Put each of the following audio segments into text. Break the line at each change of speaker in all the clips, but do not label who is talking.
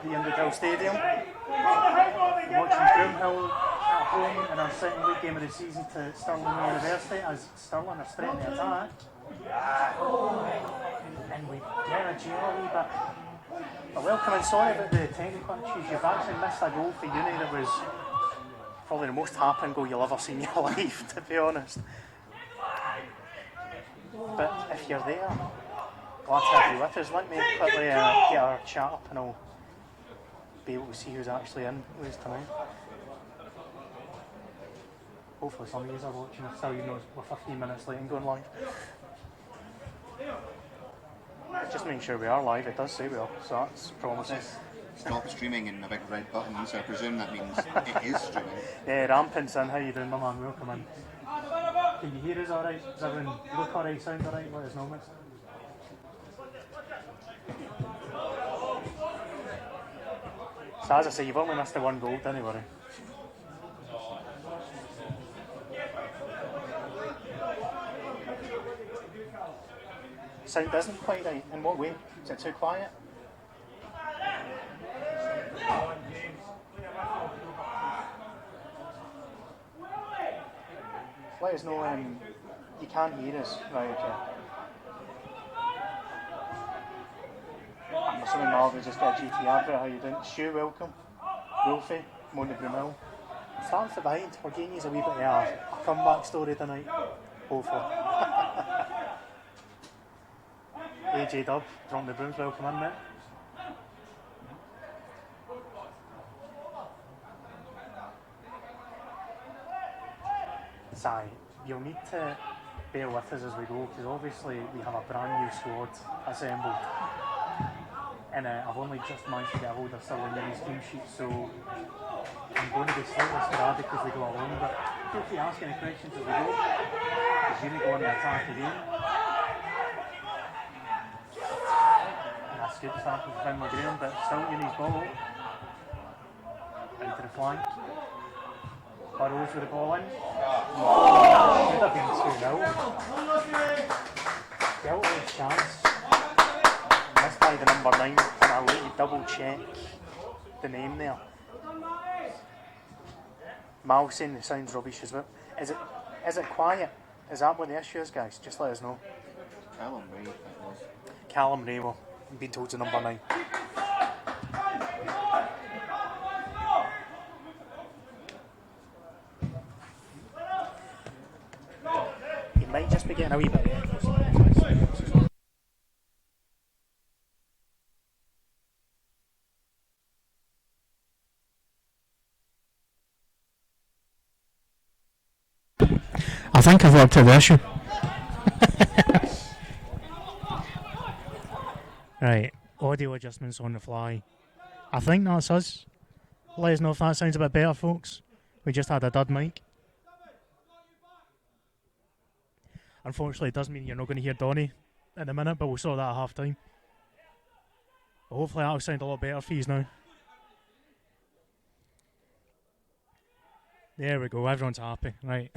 the Underhill Stadium. We're watching Broomhill at home in our second league game of the season to Stirling University as Stirling are straight in the attack. And we get a jail a wee bit. But welcome, sorry about the technical issues. You've actually missed a goal for Uni that was probably the most happening goal you'll ever see in your life, to be honest. But if you're there, glad to have you with us. Let me quickly get our chat up and I'll be able to see who's actually in with us tonight. Hopefully some of you are watching us still, even though we're 15 minutes late and going live. Just making sure we are live, it does say we are, so that's promising.
Stop streaming in a big red button, so I presume that means it is streaming.
Yeah, Rampant's in, how you doing, my man? Welcome in. Can you hear us alright? Does everyone look alright, sound alright? Let us know, mate. So as I say, you've only missed the one goal, don't worry. Sound isn't quite right. In what way? Is it too quiet? Let us know you can't hear us. Right, okay. I'm assuming Margaret just got a GT advert. How you doing? Stu, welcome. Wolfie, Monty Broomhill. Starting from behind. We're getting you a wee bit of a comeback story tonight. Hopefully. AJ Dub, from the Brooms, welcome in, mate. Si, you'll need to bear with us as we go, because obviously we have a brand new squad assembled. And I've only just managed to get a hold of Stirling Uni's team sheet, so I'm going to be slightly sporadic as we go along, but feel free to ask any questions as we go. Because Uni go on the attack again. And that's good start with Finlay Graham, but still Uni's ball. Into the flank. Burrows with the ball in. Should have been 2-0. Guilty chance. Missed by the number 9, and I'll let you double check the name there. Mal saying the sound's rubbish as well. Is it quiet? Is that what the issue is, guys? Just let us know.
Callum Ray, that was.
Callum Ray, well, I'm being told to number 9. You might just be getting a wee bit of echo. I think I've worked out the issue. Right, audio adjustments on the fly. I think that's us. Let us know if that sounds a bit better, folks. We just had a dud mic. Unfortunately, it does mean you're not going to hear Donny in a minute, but we'll sort that at half time. But hopefully that'll sound a lot better for you now. There we go, everyone's happy, right.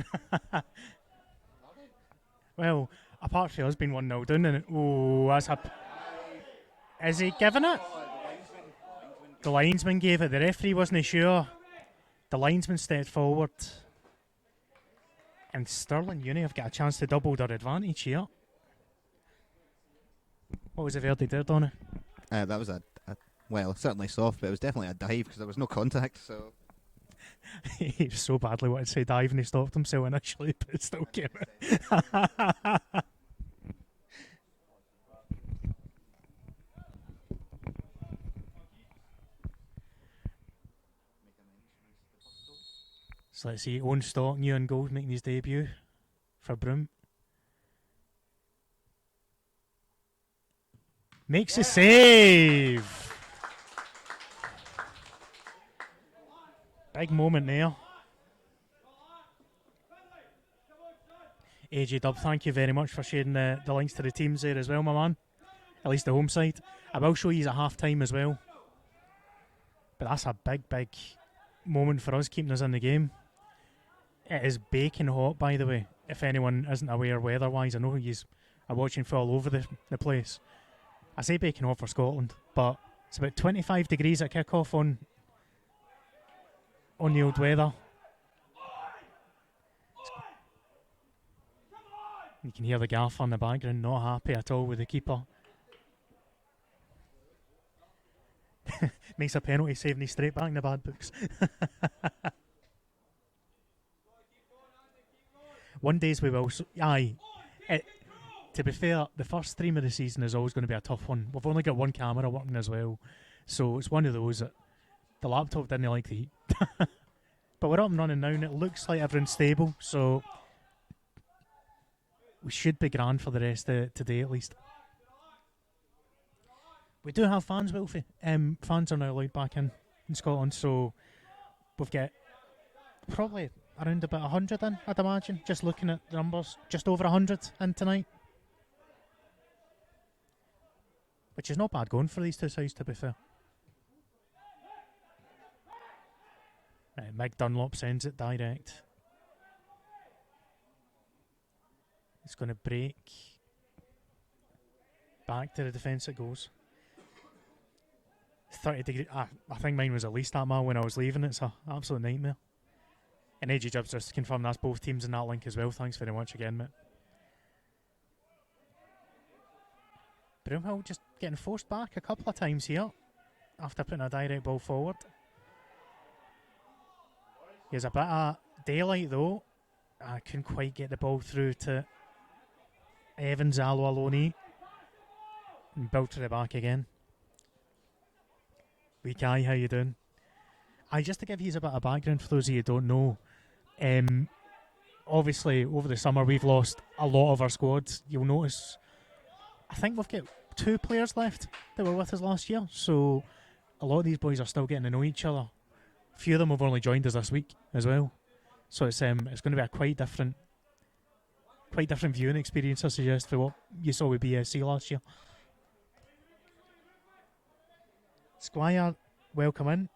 Well, apart from us being 1-0 down, and oh, that's is he giving it? The linesman gave it, the referee wasn't sure. The linesman stepped forward. And Stirling Uni have got a chance to double their advantage here. What was the verdict there, Donna?
That was well, certainly soft, but it was definitely a dive because there was no contact, so...
He so badly wanted to say dive and he stopped himself initially, but it still came out. So let's see, Owen Stock, new in gold, making his debut for Broom. Makes a save! Big moment there. AJ Dub, thank you very much for sharing the links to the teams there as well, my man. At least the home side. I will show you at half time as well. But that's a big, big moment for us, keeping us in the game. It is baking hot, by the way, if anyone isn't aware weather-wise. I know you are watching for all over the place. I say baking hot for Scotland, but It's about 25 degrees at kick-off on the old weather. You can hear the gaffer in the background, not happy at all with the keeper. Makes a penalty, saving me straight back in the bad books. One days we will. To be fair, the first stream of the season is always going to be a tough one. We've only got one camera working as well, so it's one of those that the laptop didn't like the heat. But we're up and running now, and it looks like everyone's stable, so we should be grand for the rest of today at least. We do have fans, Wilfie. Fans are now allowed back in Scotland, so we've got probably around about 100 in, I'd imagine. Just looking at the numbers, just over 100 in tonight. Which is not bad going for these two sides, to be fair. Meg Dunlop sends it direct. It's going to break. Back to the defence it goes. 30 degrees. I think mine was at least that mile when I was leaving. It's an absolute nightmare. And AJ Jibs just to confirm that's both teams in that link as well. Thanks very much again, mate. Broomhill just getting forced back a couple of times here after putting a direct ball forward. Here's a bit of daylight though. I couldn't quite get the ball through to Evans Alwaloni. And build to the back again. Wee Kai, how you doing? Just to give you a bit of background for those of you who don't know, obviously over the summer we've lost a lot of our squads. You'll notice, I think we've got 2 players left that were with us last year, so a lot of these boys are still getting to know each other. A few of them have only joined us this week as well, so it's going to be a quite different viewing experience, I suggest, for what you saw with BSC last year. Squire, welcome in.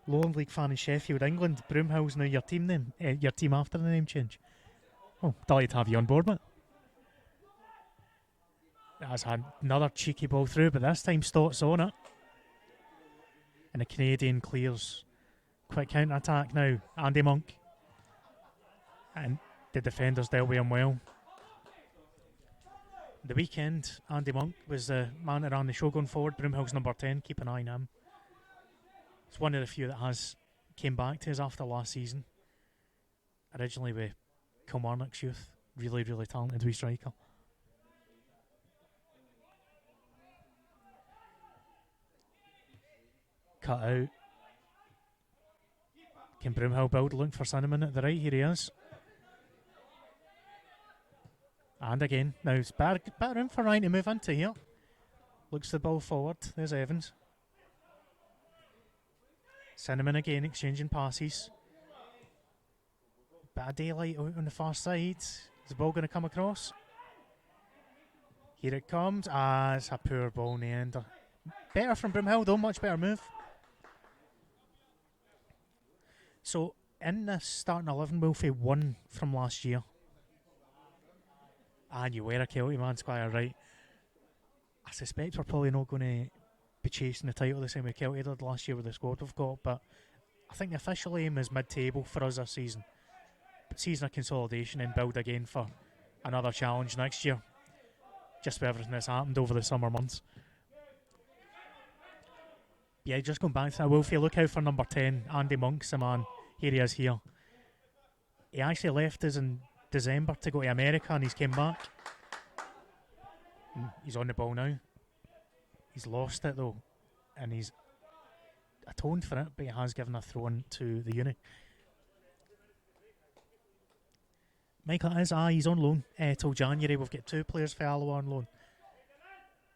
Lowland League fan in Sheffield, England. Broomhill's now your team name, your team after the name change. Oh, delighted to have you on board, mate. That's another cheeky ball through, but this time Stott's on it. And the Canadian clears. Quick counter-attack now. Andy Monk. And the defenders dealt with him well. The weekend, Andy Monk was the man that ran the show going forward. Broomhill's number 10. Keep an eye on him. It's one of the few that has came back to us after last season. Originally with Kilmarnock's youth. Really, really talented wee striker. Cut out. Can Broomhill build? Looking for Cinnamon at the right. Here he is. And again, now it's better room for Ryan to move into here. Looks the ball forward. There's Evans. Cinnamon again, exchanging passes. Bit of daylight out on the far side. Is the ball going to come across? Here it comes. It's a poor ball in the end. Better from Broomhill though, much better move. So, in this starting 11, Wilfie won from last year. And you were a Kelty man, Squire, right? I suspect we're probably not going to be chasing the title the same way Kelty did last year with the squad we've got, but I think the official aim is mid-table for us this season. But season of consolidation and build again for another challenge next year. Just with everything that's happened over the summer months. Yeah, just going back to that, Wilfie, look out for number 10, Andy Monk's the man. Here he is here. He actually left us in December to go to America and he's came back. He's on the ball now. He's lost it though. And he's atoned for it, but he has given a throw in to the unit. Michael is, he's on loan till January. We've got 2 players for Alloa on loan.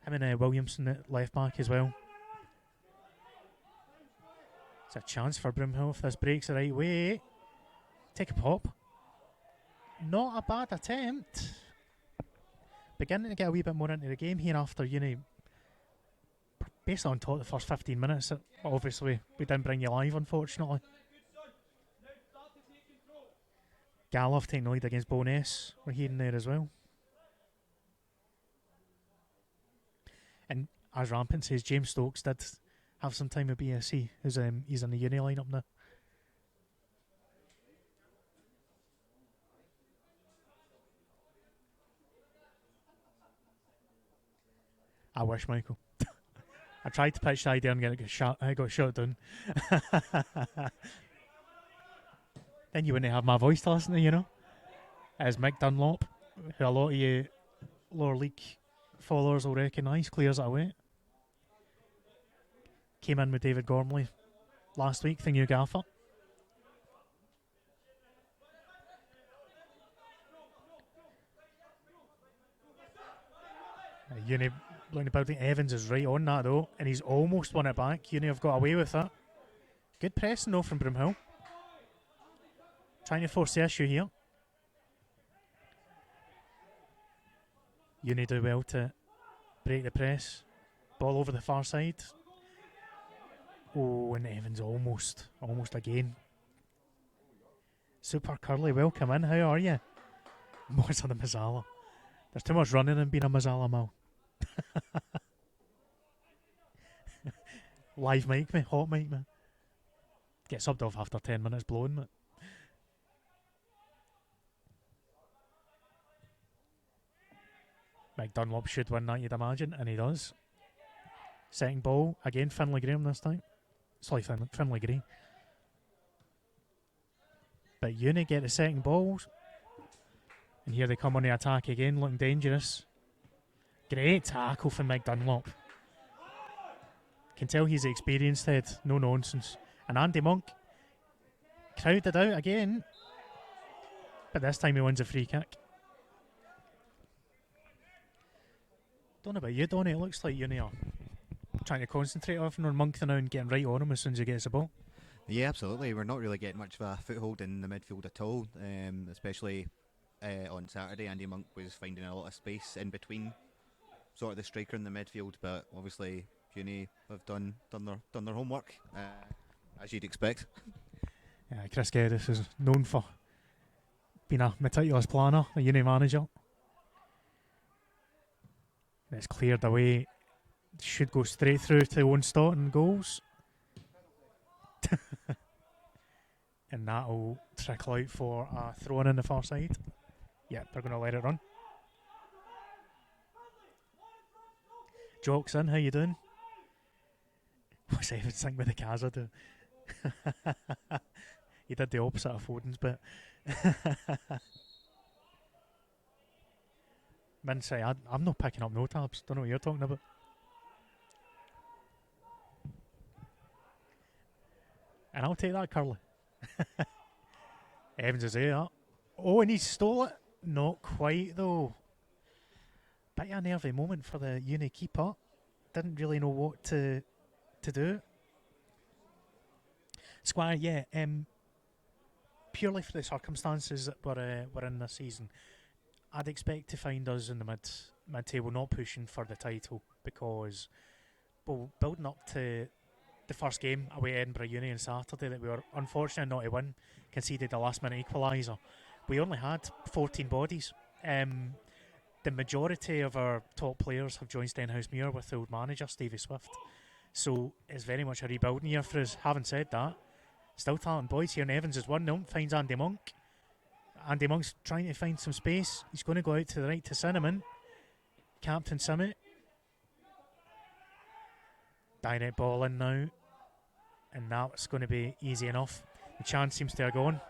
Him and Williamson at left back as well. It's a chance for Broomhill if this breaks the right way. Take a pop. Not a bad attempt. Beginning to get a wee bit more into the game here after basically on top of the first 15 minutes. Obviously, we didn't bring you live, unfortunately. Gallov taking the lead against Bowness. We're hearing there as well. And as Rampant says, James Stokes did have some time at BSC. He's in the uni lineup now. I wish, Michael. I tried to pitch the idea and get it shot. I got shot down. Then you wouldn't have my voice to listen to, you know. As Mick Dunlop, who a lot of you lower league followers will recognise, clears it away. Came in with David Gormley last week, the new gaffer. Uni looking about the Evans is right on that though, and he's almost won it back. Uni have got away with that. Good pressing though from Broomhill. Trying to force the issue here. Uni do well to break the press. Ball over the far side. Oh, and Evans almost again. Super Curly, welcome in. How are you? Most of the Mazzala. There's too much running and being a Mazzala Mal. Live mic me, hot mic me. Get subbed off after 10 minutes blowing me. Mike Dunlop should win that, you'd imagine, and he does. Second ball, again Finlay Graham this time. Sorry, Finlay Gray. But Uni get the second balls. And here they come on the attack again, looking dangerous. Great tackle from Mike Dunlop. Can tell he's an experienced head, no nonsense. And Andy Monk crowded out again. But this time he wins a free kick. Don't know about you, Donny. It looks like Uni are trying to concentrate on Monk now and getting right on him as soon as he gets the ball.
Yeah, absolutely. We're not really getting much of a foothold in the midfield at all, especially on Saturday. Andy Monk was finding a lot of space in between sort of the striker and the midfield, but obviously Uni have done their homework, as you'd expect.
Yeah, Chris Geddes is known for being a meticulous planner, a Uni manager. And it's cleared away. Should go straight through to Owen Staunton goals. And that'll trickle out for a throw in the far side. Yeah, they're going to let it run. Jocks in, how you doing? What's Evan think with the Kaza do? He did the opposite of Foden's bit. Min say, I'm not picking up no tabs. Don't know what you're talking about. And I'll take that, Curly. Evans is there. Oh, and he stole it. Not quite, though. Bit of a nervy moment for the Uni keeper. Didn't really know what to do. Squire, yeah. Purely for the circumstances that we're in this season, I'd expect to find us in the mid-table not pushing for the title because, well, building up to the first game away at Edinburgh Uni on Saturday that we were unfortunate not to win, conceded a last-minute equaliser. We only had 14 bodies. The majority of our top players have joined Stenhousemuir with the old manager, Stevie Swift. So it's very much a rebuilding year for us. Having said that, still talented boys here, and Evans is 1-0, finds Andy Monk. Andy Monk's trying to find some space. He's going to go out to the right to Cinnamon. Captain Summit. Direct ball in now. And that's going to be easy enough. The chance seems to have gone.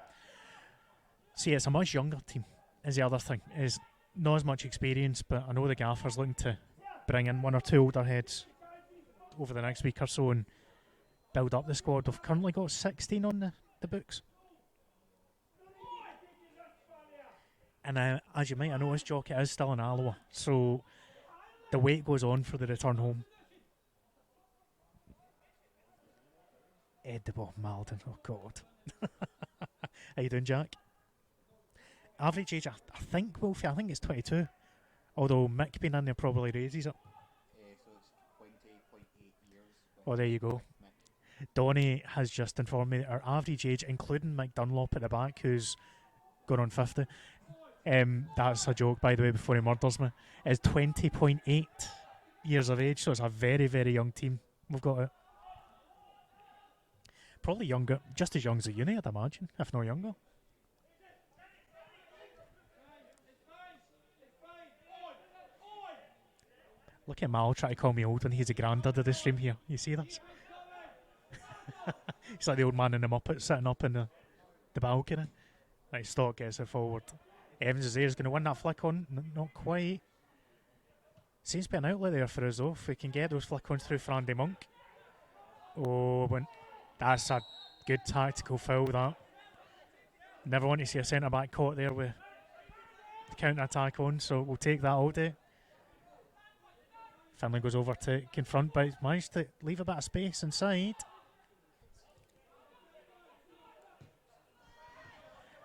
See, it's a much younger team, is the other thing. Is not as much experience, but I know the gaffer's looking to bring in one or two older heads over the next week or so and build up the squad. We've currently got 16 on the books. And as you might have noticed, Jock, it is still in Alloa, so the wait goes on for the return home. Ed the ball, Malden, oh God. How you doing, Jack? Average age, I think, Wolfie, I think it's 22. Although Mick being in there probably raises it.
So it's 20.8 years.
Oh, there you go. Donny has just informed me that our average age, including Mick Dunlop at the back, who's gone on 50, that's a joke, by the way, before he murders me, is 20.8.
years of age, so it's a very, very young team. We've got it. Probably younger, just as young as the uni, I'd imagine, if not younger. Look at Mal trying to call me old when he's a granddad of the stream here. You see this? He's like the old man in the Muppet sitting up in the balcony. Right, Stock gets it forward. Evans is there, he's going to win that flick on. Not quite. Seems to be an outlet there for us though. If we can get those flick ons through for Andy Monk. Oh, that's a good tactical foul, that. Never want to see a centre back caught there with the counter attack on, so we'll take that all day. Finlay goes over to confront, but he's managed to leave a bit of space inside.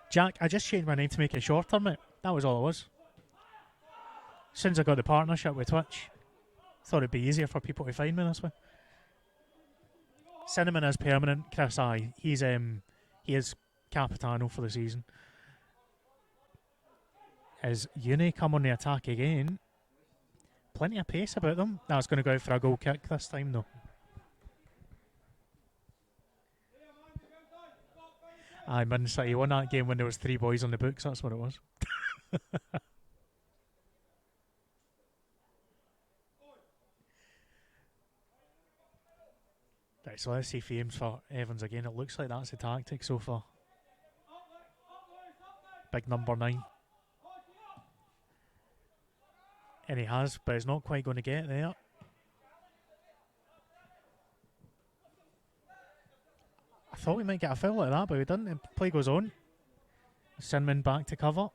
Jack, I just changed my name to make it shorter, mate. That was all it was. As soon as I got the partnership with Twitch, thought it'd be easier for people to find me this way. Cinnamon is permanent. Chris, aye, he is Capitano for the season. As Uni come on the attack again, plenty of pace about them. That's going to go out for a goal kick this time, though. Aye, Man City won that game when there was 3 boys on the books. That's what it was. Right, so let's see if he aims for Evans again. It looks like that's the tactic so far. Big number 9. And he has, but he's not quite going to get there. I thought we might get a foul like that, but we didn't. And play goes on. Sinman back to cover.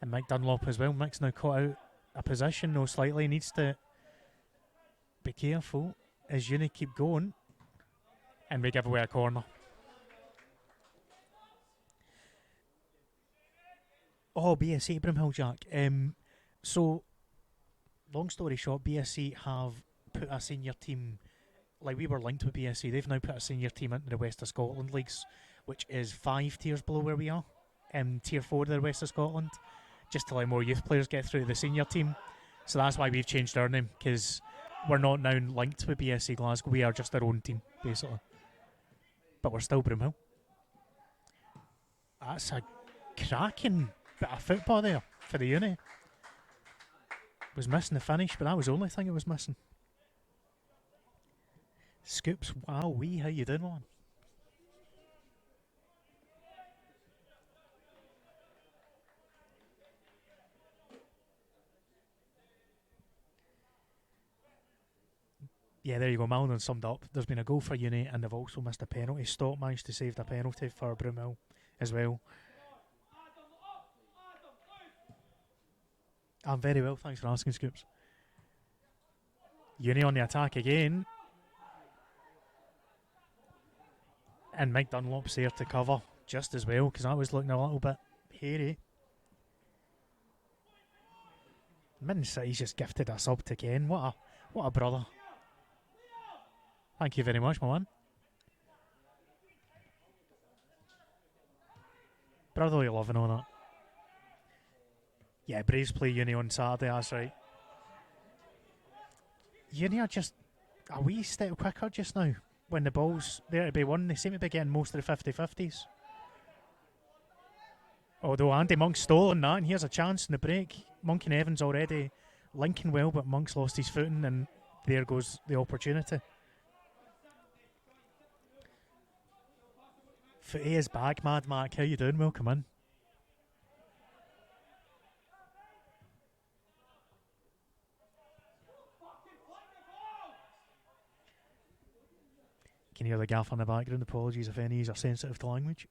And Mike Dunlop as well. Mick's now caught out a position, though, slightly. He needs to be careful as Uni keep going. And we give away a corner. Oh, BSC Broomhill, Jack. So, long story short, BSC have put a senior team, like we were linked with BSC, they've now put a senior team into the West of Scotland leagues, which is 5 tiers below where we are, tier 4 of the West of Scotland, just to let more youth players get through the senior team. So that's why we've changed our name, because we're not now linked with BSC Glasgow, we are just our own team, basically. But we're still Broomhill. That's a cracking bit of football there for the Uni. Was missing the finish, but that was the only thing it was missing. Scoops, wow, how you doing, man? Yeah, there you go. Malden summed up. There's been a goal for Uni, and they've also missed a penalty. Stock managed to save the penalty for Broomhill as well. I'm very well, thanks for asking, Scoops. Uni on the attack again. And Mike Dunlop's there to cover just as well, because that was looking a little bit hairy. Man City's just gifted a sub to Ken. What a brother. Thank you very much, my man. Brotherly love and all that. Yeah, Braves play Uni on Saturday, that's right. Uni are just a wee step quicker just now. When the ball's there to be won, they seem to be getting most of the 50-50s. Although Andy Monk's stolen that, and here's a chance in the break. Monk and Evans already linking well, but Monk's lost his footing, and there goes the opportunity. Footy is back, Mad Mac. How you doing? Welcome in. Can you hear the gaff on the background? Apologies if any are sensitive to language.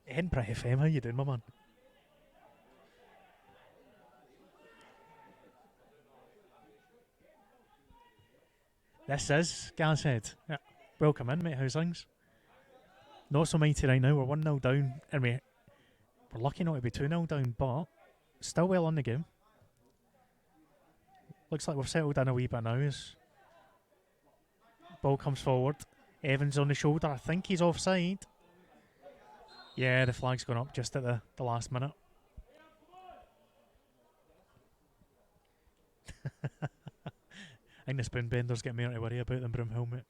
Edinburgh FM, how you doing, my man? This is Gashead. Yeah. Welcome in, mate. How's things? Not so mighty right now. We're 1-0 down, and we're lucky not to be 2-0 down, but still well on the game. Looks like we've settled in a wee bit now as ball comes forward. Evans on the shoulder. I think he's offside. Yeah, the flag's gone up just at the last minute. I think the Spoonbenders get more to worry about than Broomhill, mate.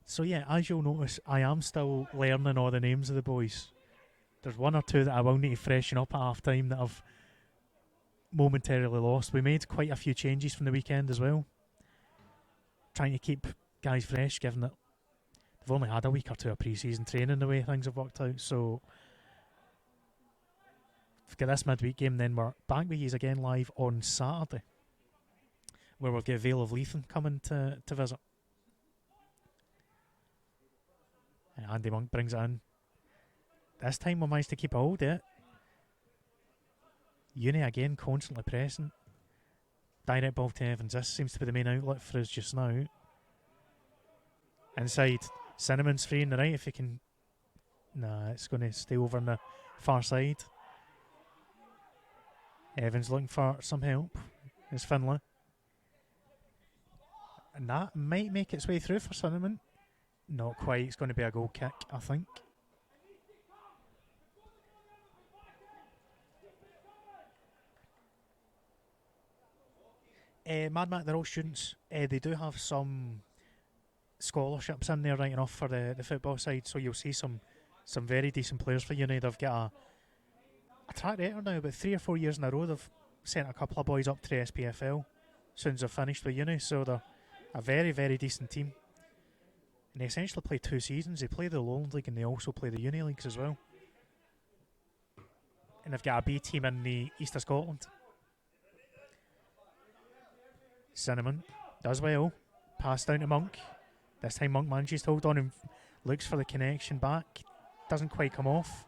So yeah, as you'll notice, I am still learning all the names of the boys. There's one or two that I will need to freshen up at half time that I've momentarily lost. We made quite a few changes from the weekend as well, trying to keep guys fresh, given that they've only had a week or two of pre-season training the way things have worked out. So we've got this midweek game, then we're back with yous again live on Saturday, where we'll get Vale of Leithen coming to visit. And Andy Monk brings it in. This time we managed to keep a hold of it. Uni again constantly pressing. Direct ball to Evans. This seems to be the main outlet for us just now. Inside. Cinnamon's free in the right if he can. Nah, it's going to stay over on the far side. Evans looking for some help. It's Finlay. And that might make its way through for Cinnamon. Not quite. It's going to be a goal kick, I think. Mad Mac, they're all students. They do have some scholarships in there right enough for the football side, so you'll see some very decent players for Uni. They've got a track record now, about 3 or 4 years in a row. They've sent a couple of boys up to the SPFL since they've finished with Uni, so they're a very, very decent team. And they essentially play 2 seasons. They play the Lowland League and they also play the Uni Leagues as well. And they've got a B team in the East of Scotland. Cinnamon does well. Pass down to Monk. This time Monk manages to hold on and looks for the connection back. Doesn't quite come off.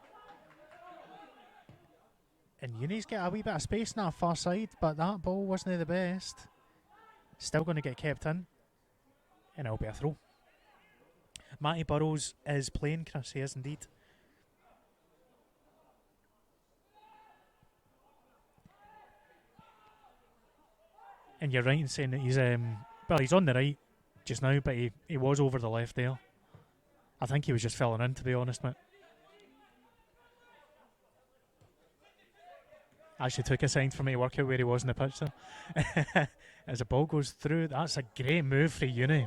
And Uni's got a wee bit of space on that far side, but that ball wasn't the best. Still going to get kept in. And it'll be a throw. Matty Burrows is playing, Chris. He is indeed. And you're right in saying that he's he's on the right just now, but he was over the left there. I think he was just filling in, to be honest, mate. Actually took a sign for me to work out where he was in the pitch there. As the ball goes through, that's a great move for Uni.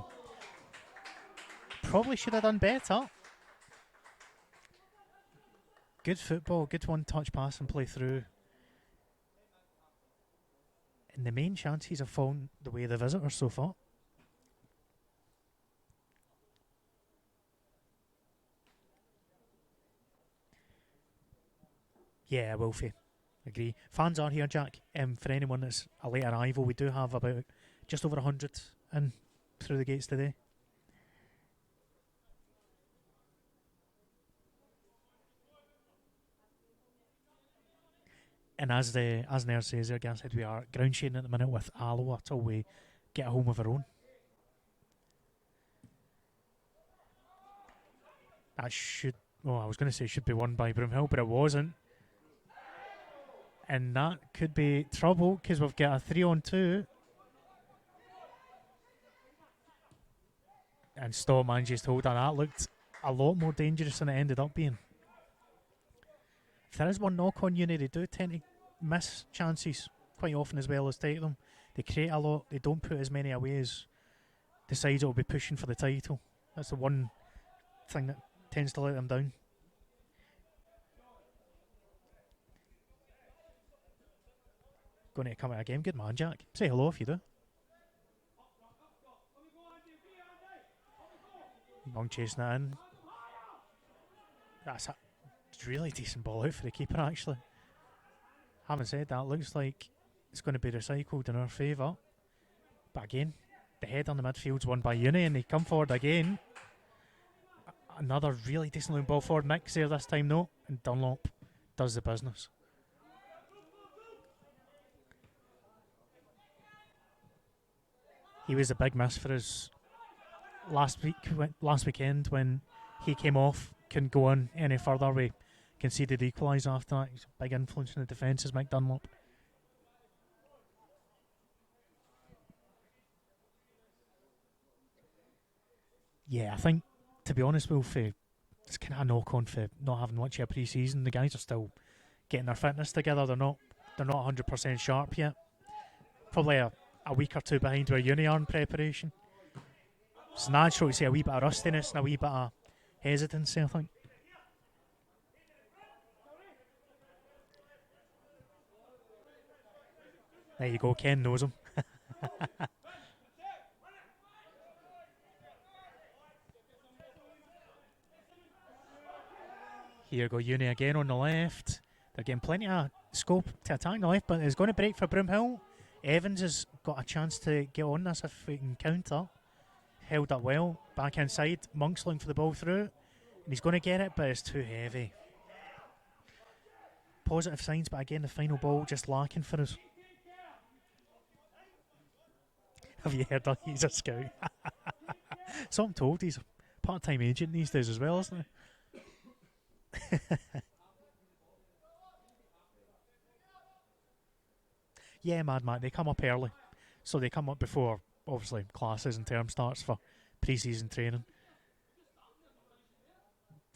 Probably should have done better. Good football, good one-touch pass and play through. And the main chances have fallen the way of the visitors so far. Yeah, Wolfie. Agree. Fans are here, Jack. For anyone that's a late arrival, we do have about just over 100 in through the gates today. And as Nair says there, Ganshead, we are ground shading at the minute with Alloa till we get a home of our own. That should, I was going to say should be won by Broomhill, but it wasn't. And that could be trouble because we've got a 3-on-2. And Storm manages to hold on. That looked a lot more dangerous than it ended up being. If there is one knock on Uni, they do tend to miss chances quite often as well as take them. They create a lot. They don't put as many away as the sides that will be pushing for the title. That's the one thing that tends to let them down. Going to come out again. Good man, Jack. Say hello if you do. Long chasing it in. That's a really decent ball out for the keeper, actually. Having said that, looks like it's going to be recycled in our favour. But again, the head on the midfield's won by Uni, and they come forward again. Another really decent looking ball forward. Mix there this time, though, and Dunlop does the business. He was a big miss for us last weekend when he came off. Couldn't go on any further. We conceded the equaliser after that. He's a big influence in the defence, is Mike Dunlop. Yeah, I think, to be honest, Wolf, it's kind of a knock on for not having much of a pre-season. The guys are still getting their fitness together. They're not 100% sharp yet. Probably a week or two behind where uni are in preparation. It's natural to see a wee bit of rustiness and a wee bit of hesitancy, I think. There you go, Ken knows him. Here go Uni again on the left. They're getting plenty of scope to attack the left, but it's going to break for Broomhill. Evans has got a chance to get on this if he can counter. Held up well. Back inside. Monk's looking for the ball through. And he's going to get it, but it's too heavy. Positive signs, but again, the final ball just lacking for us. Have you heard that? He's a scout. So I'm told he's a part-time agent these days as well, isn't he? Yeah, Mad Matt, they come up early. So they come up before, obviously, classes and term starts for pre-season training.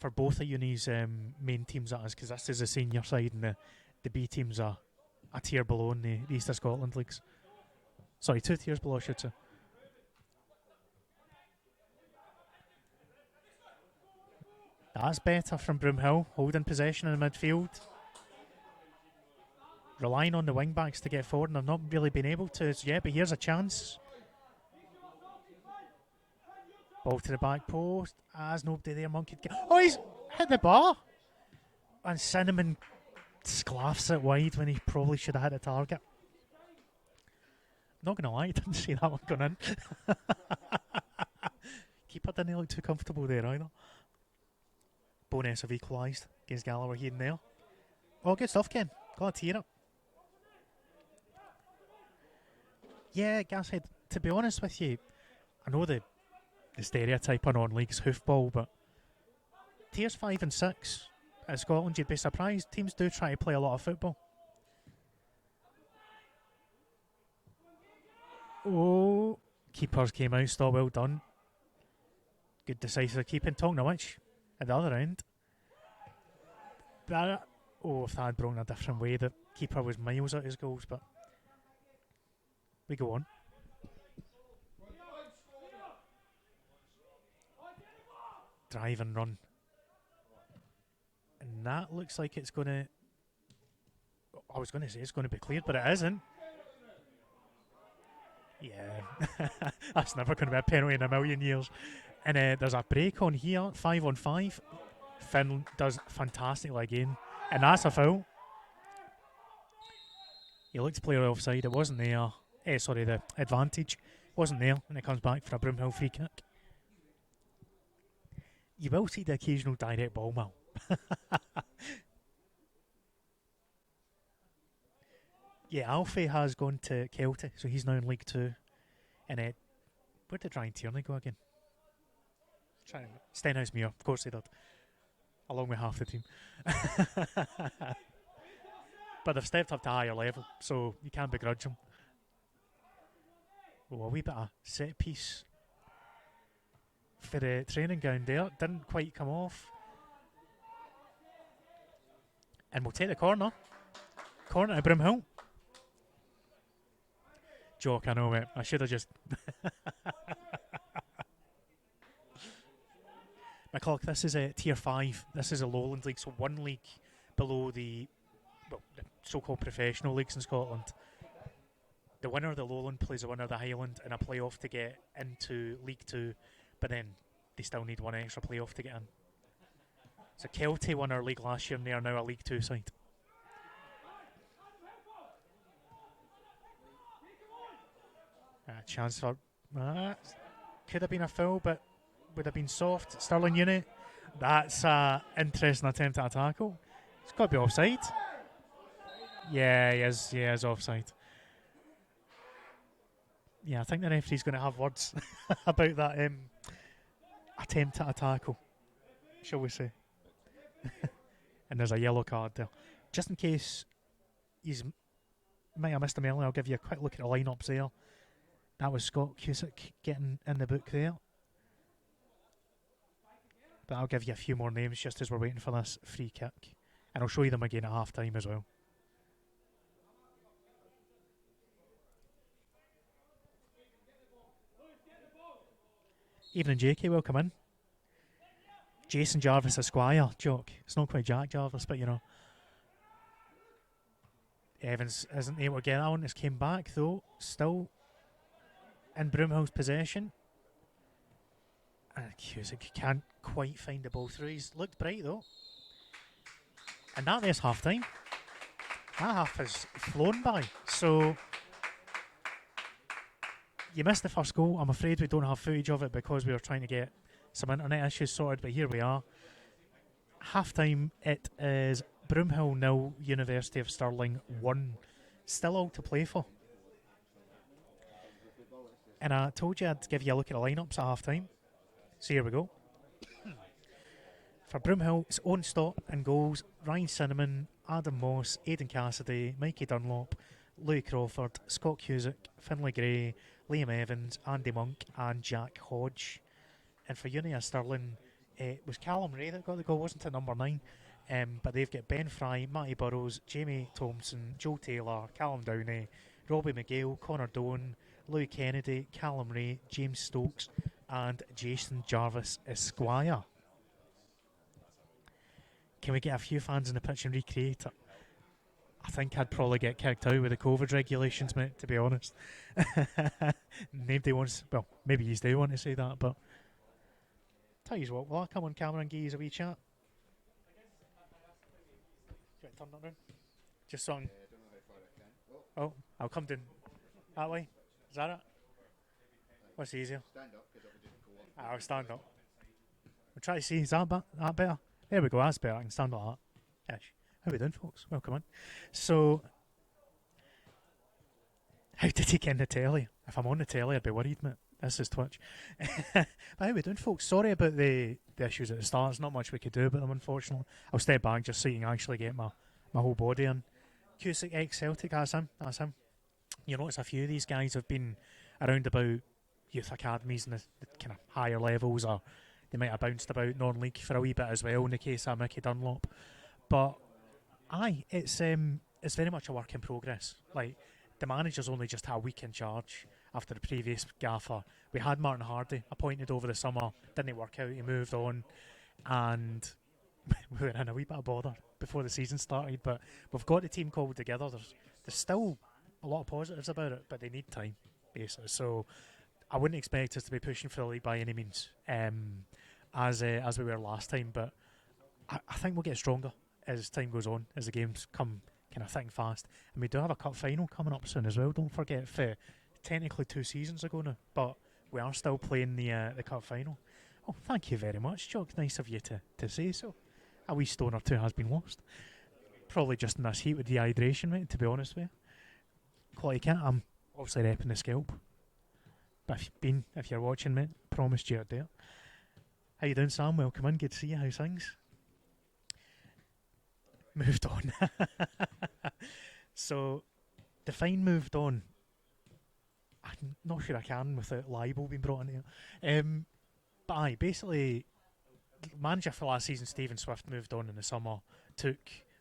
For both of Uni's main teams, that is, because this is the senior side and the B teams are a tier below in the East of Scotland leagues. Sorry, 2 tiers below, I should say. That's better from Broomhill, holding possession in the midfield. Relying on the wing-backs to get forward, and they've not really been able to yet, but here's a chance. Ball to the back post. As nobody there, Monk could get... Oh, he's hit the bar! And Cinnamon sclaffs it wide when he probably should have hit the target. Not going to lie, I didn't see that one going in. Keeper didn't look too comfortable there either. Bonus have equalised against Galloway here and there. Oh, good stuff, Ken. Glad to hear it. Yeah, Gashead, to be honest with you, I know the stereotype on non-league's hoofball, but tiers 5 and 6 at Scotland, you'd be surprised. Teams do try to play a lot of football. Oh, keepers came out, still well done. Good decisive keeping. Talking to which, at the other end. But, if that had broken a different way, the keeper was miles out his goals, but we go on. Drive and run. And that looks like it's going to... I was going to say it's going to be cleared, but it isn't. Yeah, that's never going to be a penalty in a million years. And there's a break on here, 5-on-5. Finn does fantastically again. And that's a foul. He looked to play offside. It wasn't there. The advantage wasn't there. And it comes back for a Broomhill free kick. You will see the occasional direct ball, Mal. Yeah, Alfie has gone to Kelty, so he's now in League 2. And where did Ryan Tierney go again? Stenhousemuir, of course he did. Along with half the team. But they've stepped up to a higher level, so you can't begrudge them. Oh, a wee bit of set piece for the training ground there. Didn't quite come off. And we'll take the corner. Corner to Broomhill. Joke, I know it. I should have just... McCulloch, this is a tier 5. This is a Lowland league, so one league below the so-called professional leagues in Scotland. The winner of the Lowland plays the winner of the Highland in a playoff to get into League 2, but then they still need one extra playoff to get in. So Kelty won our league last year and they are now a League 2 side. Chance for... could have been a foul, but would have been soft. Stirling Uni. That's an interesting attempt at a tackle. It's got to be offside. Yeah, he is. Yeah, he is offside. Yeah, I think the referee's going to have words about that attempt at a tackle, shall we say. And there's a yellow card there. Just in case you might have missed him earlier, I'll give you a quick look at the lineups there. That was Scott Cusick getting in the book there. But I'll give you a few more names just as we're waiting for this free kick. And I'll show you them again at half time as well. Evening, Jakey, welcome in. Jason Jarvis Esquire, joke. It's not quite Jack Jarvis, but you know. Evans isn't able to get that one. It's came back though, still in Broomhill's possession. And Cusick can't quite find the ball through. He's looked bright though. And that there's half time. That half has flown by. So you missed the first goal. I'm afraid we don't have footage of it because we were trying to get some internet issues sorted, but here we are. Half time, it is Broomhill 0, University of Stirling 1. Still all to play for. And I told you I'd give you a look at the lineups at half time. So here we go. For Broomhill, it's Owen Stott and goals. Ryan Cinnamon, Adam Moss, Aidan Cassidy, Mikey Dunlop, Louis Crawford, Scott Cusick, Finlay Gray, Liam Evans, Andy Monk and Jack Hodge. And for Uni of Stirling, it was Callum Ray that got the goal, wasn't it, number 9? But they've got Ben Fry, Matty Burrows, Jamie Thompson, Joe Taylor, Callum Downey, Robbie McGill, Connor Doan, Louis Kennedy, Callum Ray, James Stokes and Jason Jarvis Esquire. Can we get a few fans in the pitch and recreate it? I think I'd probably get kicked out with the COVID regulations, mate, to be honest. Nobody wants, well, maybe you do want to say that, but tell you what, will I come on camera and give you a wee chat? Do you want to turn that round? Just so I don't know how far I can. Oh, I'll come down that way. Is that it? What's easier? Stand up, because it would just go up. I'll stand up. We'll try to see, is that better? There we go, that's better. I can stand like that. Ish. How we doing, folks? Welcome in. So, how did he get in the telly? If I'm on the telly, I'd be worried, mate. This is Twitch. But how we doing, folks? Sorry about the issues at the start. There's not much we could do about them, unfortunately. I'll step back just so you can actually get my whole body in. Cusick ex-Celtic, that's him. You notice a few of these guys have been around about youth academies and the kind of higher levels, or they might have bounced about non-league for a wee bit as well in the case of Mickey Dunlop. But aye, it's very much a work in progress. Like, the manager's only just had a week in charge after the previous gaffer. We had Martin Hardy appointed over the summer, didn't work out, he moved on, and we were in a wee bit of bother before the season started, but we've got the team called together. There's still a lot of positives about it, but they need time, basically. So I wouldn't expect us to be pushing for the league by any means, as we were last time, but I think we'll get stronger as time goes on, as the games come kind of thick and fast. And we do have a cup final coming up soon as well, don't forget. For technically 2 seasons ago now, but we are still playing the cup final. Oh, thank you very much, Jock. Nice of you to say so. A wee stone or two has been lost. Probably just in this heat with dehydration, mate, to be honest with you. Quality kit. I'm obviously repping the scalp. But if you're watching, mate, promised you out there. How you doing, Sam? Welcome in. Good to see you. How's things? Moved on. So, define moved on. I'm not sure I can without libel being brought in here. But aye, basically, manager for last season, Stephen Swift, moved on in the summer. Took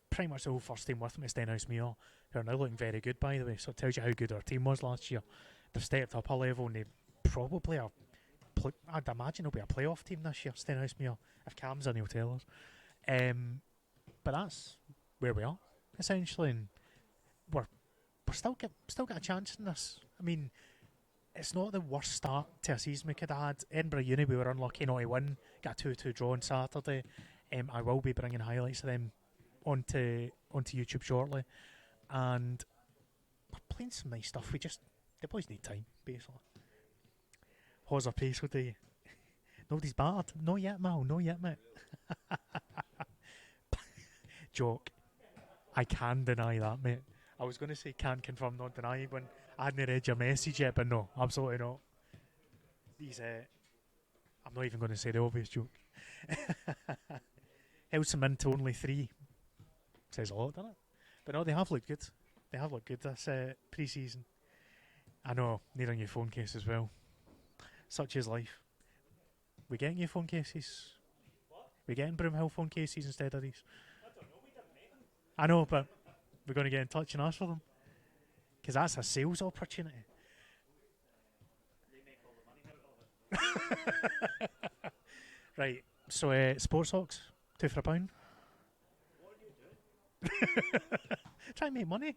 pretty much the whole first team with him to Stenhousemuir, who are now looking very good, by the way. So it tells you how good our team was last year. They've stepped up a level, and they probably are. I'd imagine it'll be a playoff team this year, Stenhousemuir. If Cam's in, he'll tell us. But that's where we are, essentially, and we're still got a chance in this. I mean, it's not the worst start to a season we could have had. Edinburgh Uni, we were unlucky not to win. Got a 2-2 draw on Saturday. I will be bringing highlights of them onto YouTube shortly. And we're playing some nice stuff. The boys need time, basically. How's our pace with you? Nobody's battered. Not yet, Mal. Not yet, mate. Joke. I can deny that, mate. I was going to say can't confirm, not deny when I hadn't read your message yet, but no, absolutely not. I'm not even going to say the obvious joke. Held some into only 3. Says a lot, doesn't it? But no, they have looked good. They have looked good this pre-season. I know, need a new phone case as well. Such is life. We getting new phone cases? What? We getting Broomhill phone cases instead of these? I don't know, we didn't make I know, but we're going to get in touch and ask for them because that's a sales opportunity. Right. So, sports socks, two for a pound. Try and make money.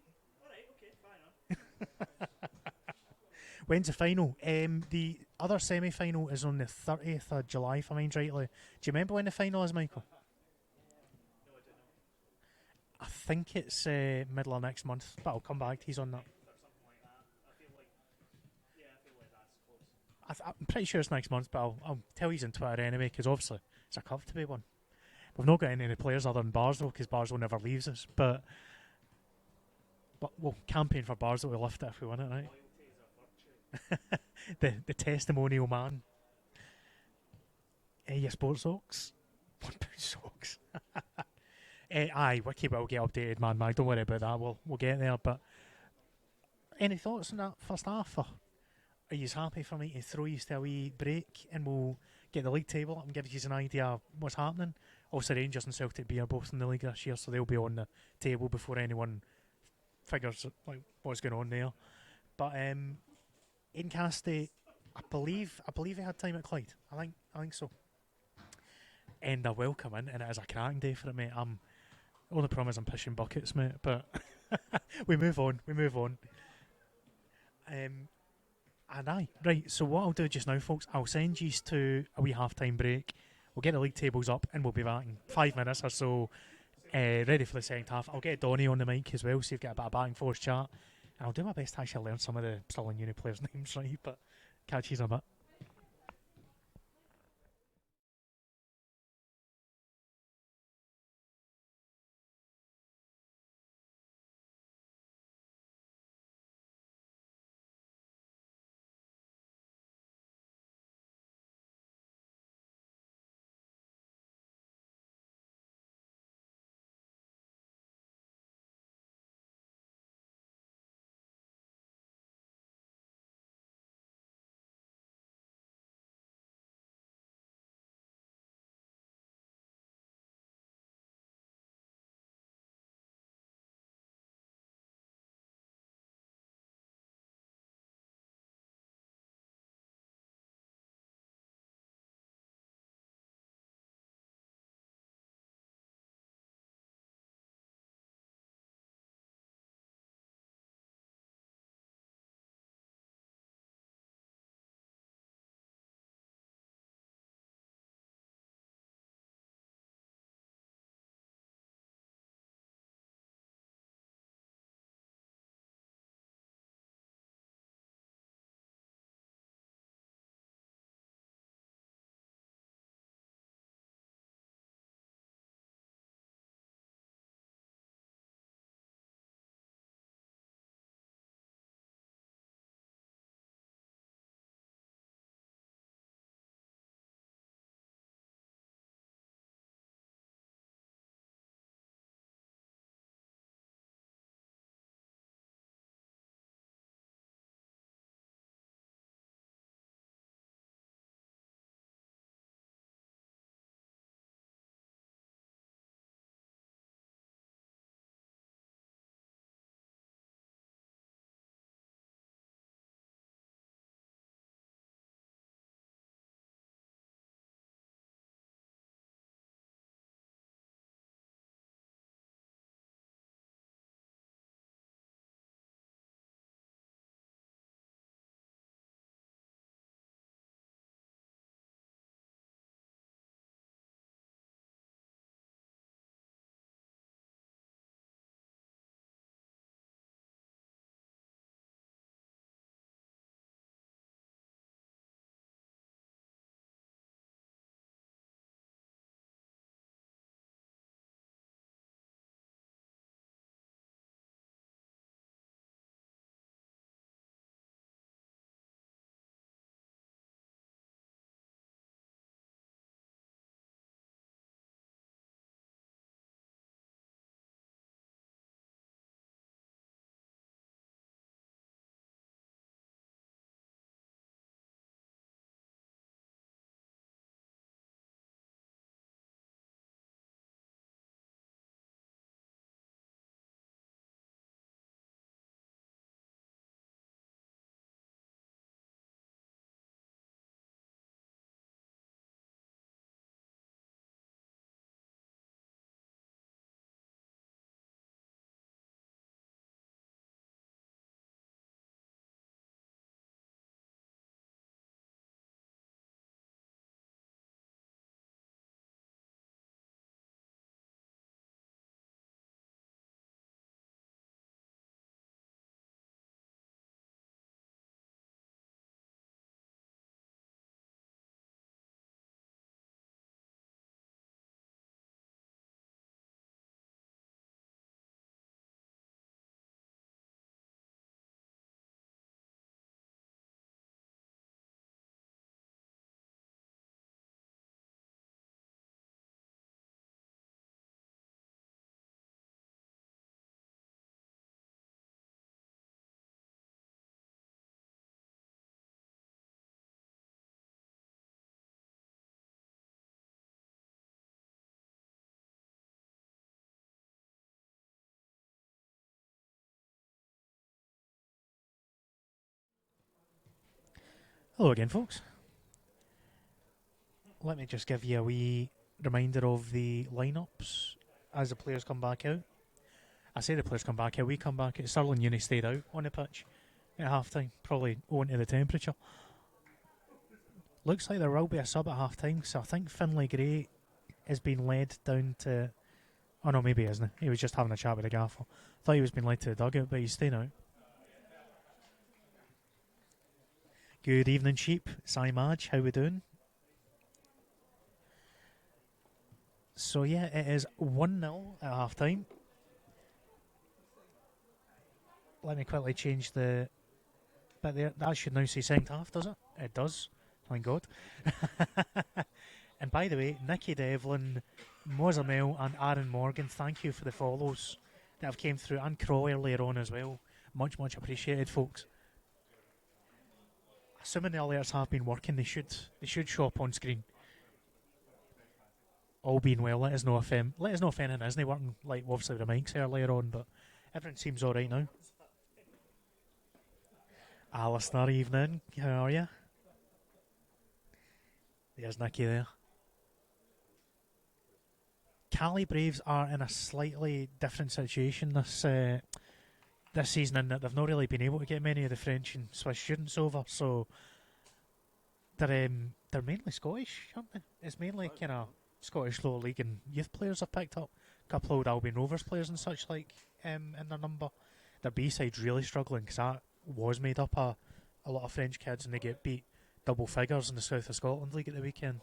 When's the final? The other semi-final is on the 30th of July, if I mind rightly. Do you remember when the final is, Michael? I think it's middle of next month, but I'll come back to you on that. I'm pretty sure it's next month, but I'll tell you on Twitter anyway, because obviously it's a cup to be won. We've not got any of the players other than Barslow, because Barslow never leaves us. But we'll campaign for Barslow to lift it if we win it, right? The testimonial man. Your sports socks? £1 socks. Aye, Wiki will get updated, man. Don't worry about that. We'll get there. But any thoughts on that first half? Or are you happy for me to throw you to a wee break and we'll get the league table up and give you an idea of what's happening? Also, Rangers and Celtic B are both in the league this year, so they'll be on the table before anyone figures like what's going on there. But Incasty, I believe he had time at Clyde. I think so. And I will come in, and it is a cracking day for it, mate. Only problem is I'm pushing buckets, mate. But we move on. And aye, right. So what I'll do just now, folks, I'll send you to a wee half-time break. We'll get the league tables up, and we'll be back in 5 minutes or so, ready for the second half. I'll get Donny on the mic as well, so you've got a bit of back and forth chat. And I'll do my best to actually learn some of the Stirling Uni players' names, right? But catch you in a bit. Hello again, folks. Let me just give you a wee reminder of the lineups as the players come back out. I say the players come back out, we come back out. Stirling Uni stayed out on the pitch at half time, probably owing to the temperature. Looks like there will be a sub at half time, so I think Finlay Gray is being led down to. Oh no, maybe he isn't. He was just having a chat with the gaffer. Thought he was being led to the dugout, but he's staying out. Good evening, sheep. Sai Madge, how we doing? So yeah, it is 1-0 at half time. Let me quickly change the bit there. That should now say second half, does it? It does. Thank God. And by the way, Nicky Devlin, Mozamel and Aaron Morgan, thank you for the follows that have came through, and Crow earlier on as well. Much, much appreciated, folks. Assuming the alerts have been working, they should show up on screen. All being well, let us know if anything isn't working, like obviously the mics earlier on, but everything seems alright now. Alistair, evening. How are you? There's Nicky there. Cali Braves are in a slightly different situation this season, in that they've not really been able to get many of the French and Swiss students over, so they're mainly Scottish, aren't they? It's mainly kind of Scottish lower league and youth players have picked up. A couple of old Albion Rovers players and such like in their number. Their B-side's really struggling because that was made up of a lot of French kids, and they get beat double figures in the South of Scotland League at the weekend.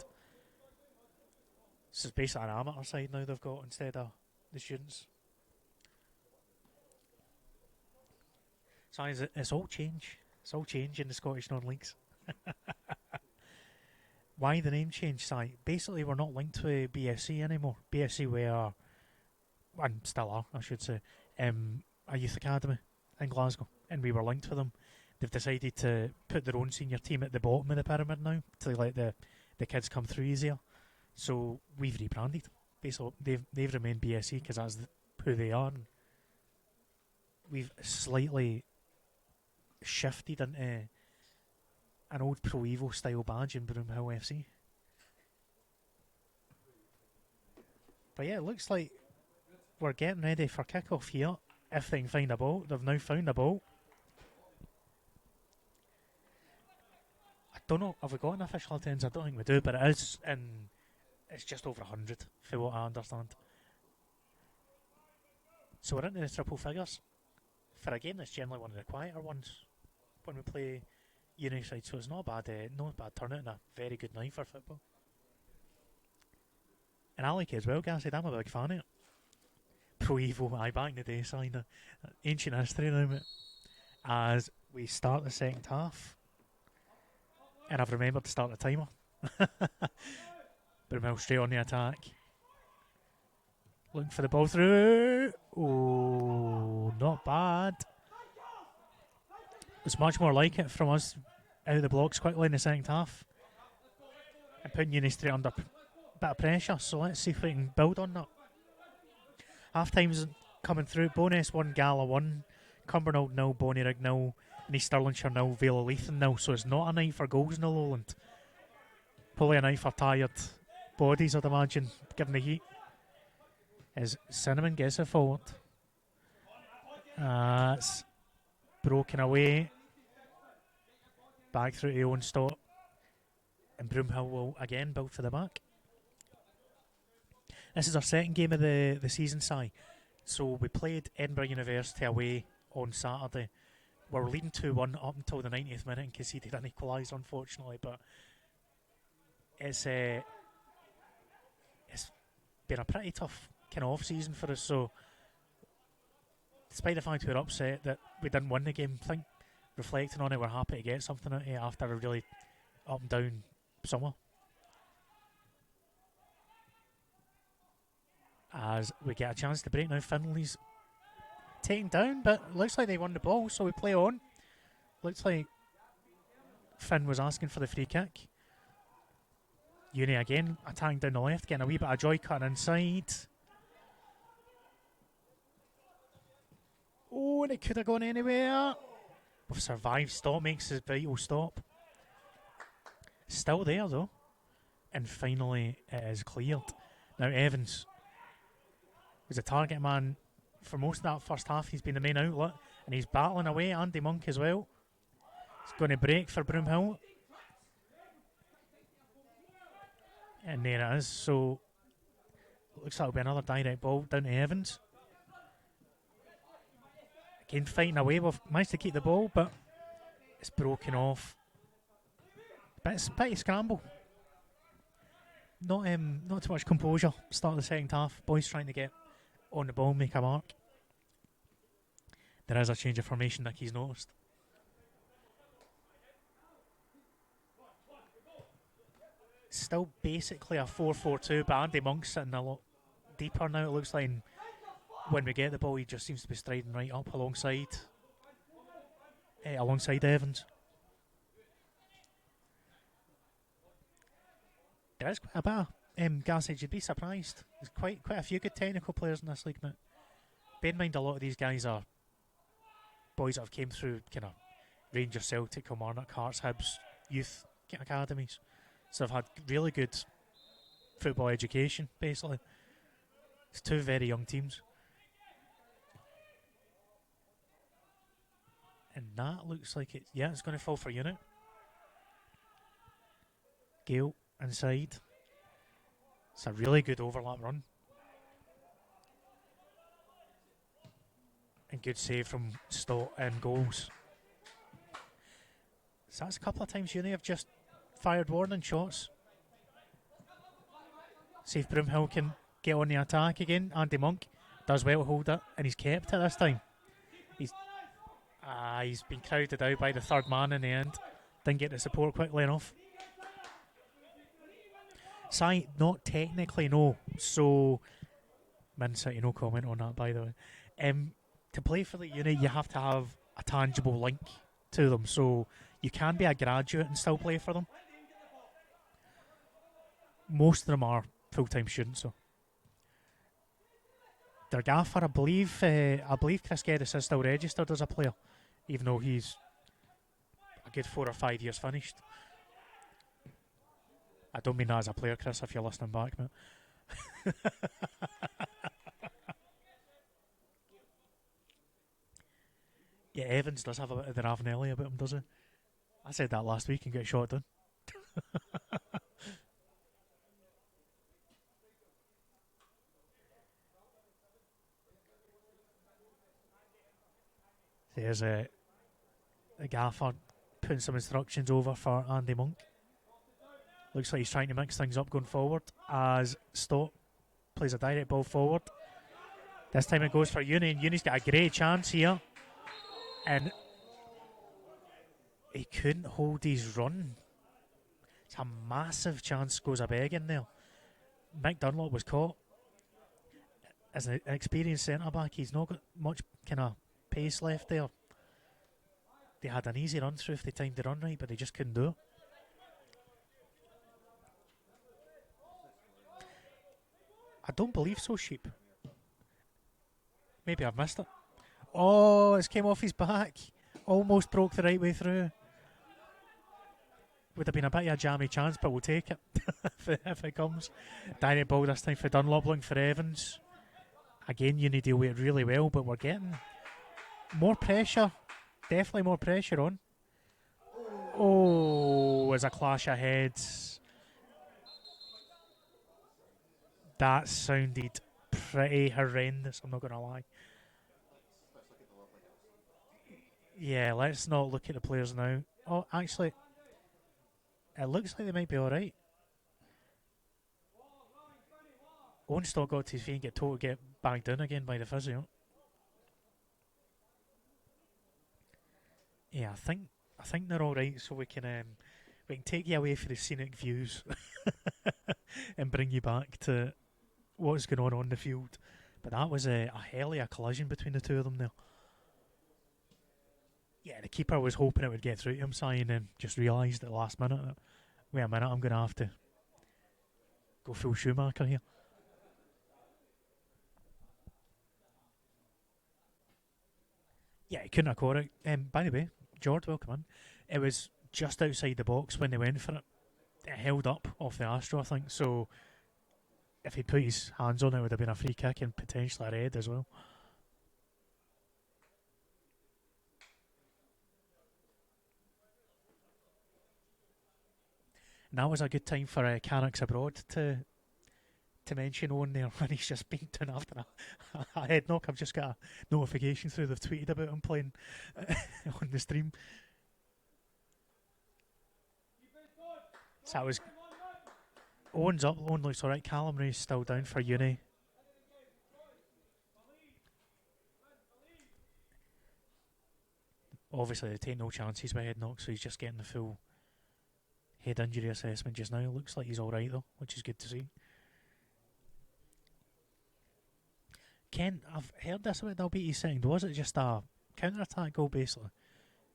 This is basically an amateur side now they've got instead of the students. So it's all change. It's all change in the Scottish non-leagues. Why the name change, Si? Basically, we're not linked to BSC anymore. BSC were, and still are, I should say, a youth academy in Glasgow, and we were linked to them. They've decided to put their own senior team at the bottom of the pyramid now to let the kids come through easier. So we've rebranded. Basically, they've remained BSC because that's who they are. And we've slightly shifted into an old Pro Evo style badge in Broomhill FC. But yeah, it looks like we're getting ready for kick-off here. If they can find a ball. They've now found a ball. I don't know, have we got an official attendance? I don't think we do, but it is it's just over 100, for what I understand. So we're into the triple figures. For a game that's generally one of the quieter ones when we play Uniside, so it's not a bad turnout and a very good night for football. And I like it as well, guys. I'm a big fan of it. Pro Evo, back in the day, sign ancient history now, mate. As we start the second half. And I've remembered to start the timer. Broomhill straight on the attack. Looking for the ball through. Oh, not bad. It's much more like it from us out of the blocks quickly in the second half. And putting Uni straight under a bit of pressure. So let's see if we can build on that. Half time's coming through. Bowness 1, Gala 1, Cumbernauld 0, Bonnyrigg 0, and East Stirlingshire 0, Vale of Leithen 0. So it's not a night for goals in the Lowland. Probably a night for tired bodies, I'd imagine, given the heat. As Cinnamon gets it forward. It's broken away. Back through to Owen Stott. And Broomhill will again build for the back. This is our second game of the season, Si. So we played Edinburgh University away on Saturday. We're leading 2-1 up until the 90th minute and conceded an equaliser, unfortunately. But it's been a pretty tough kind of off-season for us. So despite the fact we were upset that we didn't win the game, I think reflecting on it, we're happy to get something out of it after a really up and down summer. As we get a chance to break now, Finley's taken down, but looks like they won the ball, so we play on. Looks like Finn was asking for the free kick. Uni again, attacking down the left, getting a wee bit of joy cutting inside. Oh, and it could have gone anywhere. We've survived. Stop makes his vital stop. Still there though. And finally it is cleared. Now Evans was a target man for most of that first half. He's been the main outlet and he's battling away. Andy Monk as well. It's going to break for Broomhill. And there it is. So looks like it'll be another direct ball down to Evans. Again fighting away. We've managed to keep the ball, but it's broken off. Bit of scramble. Not too much composure. Start of the second half. Boys trying to get on the ball, make a mark. There is a change of formation Nicky's noticed. Still basically a 4-4-2, but Andy Monk's sitting a lot deeper now, it looks like. And when we get the ball, he just seems to be striding right up alongside Evans. There is quite a bit of Gassage, you'd be surprised. There's quite a few good technical players in this league now. Bear in mind a lot of these guys are boys that have came through kind of Rangers, Celtic, Kilmarnock, Hearts, Hibs, youth academies. So they've had really good football education, basically. It's two very young teams. And that looks like it's going to fall for Unit. Gale inside. It's a really good overlap run. And good save from Stott and goals. So that's a couple of times Uni have just fired warning shots. See if Broomhill can get on the attack again. Andy Monk does well to hold it, and he's kept it this time. He's been crowded out by the third man in the end. Didn't get the support quickly enough. Sai, not technically, no. So, Man City, no comment on that, by the way. To play for the unit, you have to have a tangible link to them. So, you can be a graduate and still play for them. Most of them are full-time students, so. Their gaffer, I believe Chris Geddes is still registered as a player, even though he's a good 4 or 5 years finished. I don't mean that as a player, Chris, if you're listening back, mate. Yeah, Evans does have a bit of the Ravenelli about him, doesn't he? I said that last week and got shot down. There's a gaffer putting some instructions over for Andy Monk. Looks like he's trying to mix things up going forward as Stott plays a direct ball forward. This time it goes for Uni, and Uni's got a great chance here. And he couldn't hold his run. It's a massive chance goes a beg in there. Mick Dunlop was caught. As an experienced centre-back, he's not got much kind of pace left there. They had an easy run through if they timed the run right, but they just couldn't do it. I don't believe so, Sheep. Maybe I've missed it. Oh, it's came off his back. Almost broke the right way through. Would have been a bit of a jammy chance, but we'll take it if it comes. Direct ball this time for Dunlop, looking for Evans. Again, you need to deal with it really well, but we're getting more pressure. Definitely more pressure on. Oh, there's a clash of heads. That sounded pretty horrendous, I'm not going to lie. Yeah, let's not look at the players now. Oh, actually, it looks like they might be alright. Owenstock got to his feet and get banged down again by the physio. Yeah, I think they're alright, so we can take you away for the scenic views and bring you back to what's going on the field. But that was a hell of a collision between the two of them there. Yeah, the keeper was hoping it would get through to him, and then just realised at the last minute that, wait a minute, I'm going to have to go full Schumacher here. Yeah, he couldn't have caught it. By the way, George, welcome in. It was just outside the box when they went for it. it held up off the Astro, I think. So if he'd put his hands on it, it would have been a free kick and potentially a red as well. And that was a good time for Canucks Abroad to mention Owen there when he's just been done after a head knock. I've just got a notification through, they've tweeted about him playing on the stream. So that was Owen's up, Owen looks alright. Callum Ray's still down for Uni. Obviously they take no chances with head knocks, so he's just getting the full head injury assessment just now. Looks like he's alright though, which is good to see. Ken, I've heard this about Dalbeattie second. Was it just a counter-attack goal basically?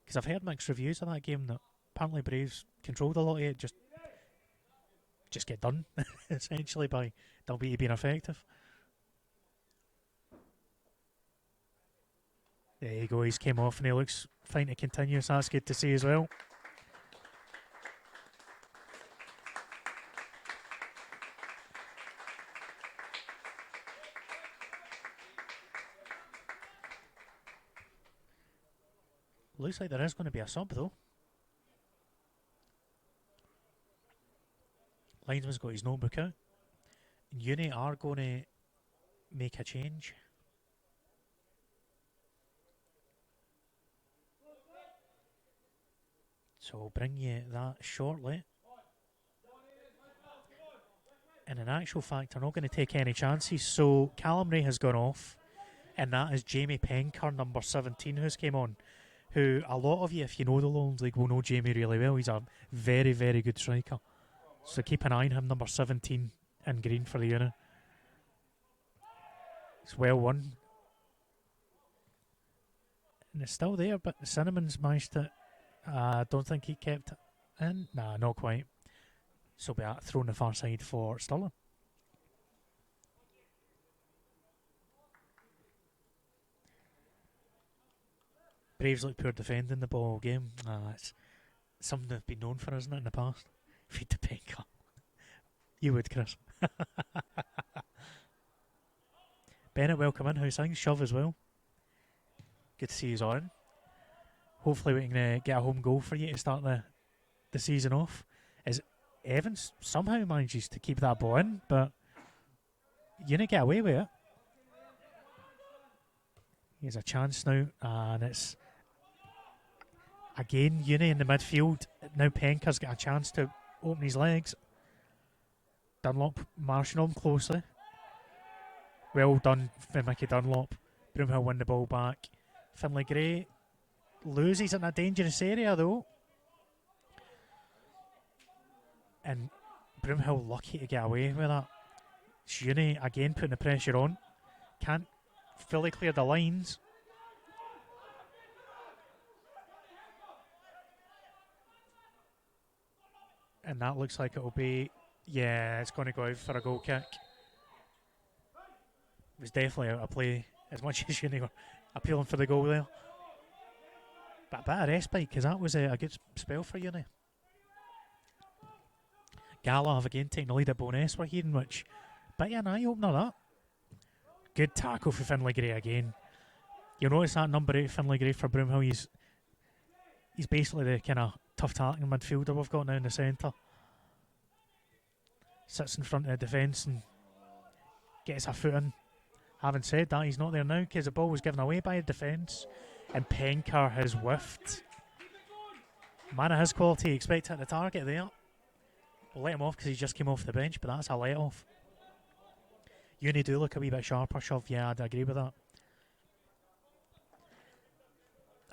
Because I've heard mixed reviews of that game, that apparently Braves controlled a lot of it, just get done essentially by Dalbeattie being effective. There you go, he's came off and he looks fine to continue, so that's good to see as well. Looks like there is going to be a sub though. Linesman's got his notebook out. Uni are going to make a change. So I'll bring you that shortly. And in actual fact, they're not going to take any chances. So Callum Ray has gone off, and that is Jamie Penker, number 17, who's came on. Who a lot of you, if you know the Lowland League, will know Jamie really well. He's a very, very good striker. So keep an eye on him, number 17 in green for the unit. It's well won. And it's still there, but Cinnamon's managed to... I don't think he kept it in. Nah, not quite. So be thrown the far side for Stirling. Braves look poor defending the ball all game. It's something they've been known for, isn't it, in the past? Feed the Penker. You would, Chris. Bennett, welcome in. How's things? Shove as well. Good to see you on. Hopefully we can get a home goal for you to start the season off. As Evans somehow manages to keep that ball in, but you didn't get away with it. He has a chance now, and it's again Uni in the midfield. Now Penker's got a chance to open his legs. Dunlop marching on closely. Well done for Mickey Dunlop. Broomhill win the ball back. Finlay Gray loses in a dangerous area though. And Broomhill lucky to get away with that. It's Uni again putting the pressure on. Can't fully clear the lines. And that looks like it'll be... Yeah, it's going to go out for a goal kick. It was definitely out of play, as much as Uni were appealing for the goal there. But a bit of respite, because that was a good spell for Uni. Gala have again taken the lead at Boness, we're hearing, which bit of an eye-opener, that. Good tackle for Finlay Gray again. You'll notice that number 8 Finlay Gray for Broomhill, he's basically the kind of tough tackling midfielder we've got now in the centre. Sits in front of the defence and gets a foot in. Having said that, he's not there now because the ball was given away by the defence and Penker has whiffed. Man of his quality, expect to hit the target there. We'll let him off because he just came off the bench, but that's a let-off. Uni do look a wee bit sharper, Shove. Yeah, I'd agree with that.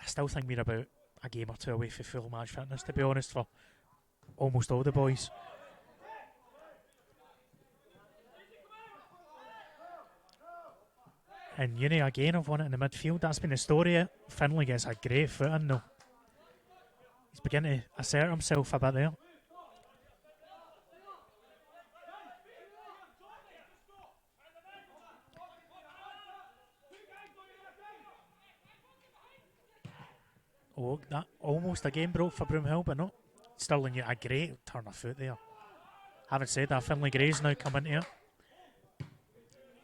I still think we're about a game or two away from full match fitness, to be honest, for almost all the boys. And Uni again have won it in the midfield. That's been the story. Finlay gets a great foot in though. He's beginning to assert himself a bit there. Oh, that almost a game broke for Broomhill, but no. Stirling, a great turn of foot there. Having said that, Finlay Gray's now come into it.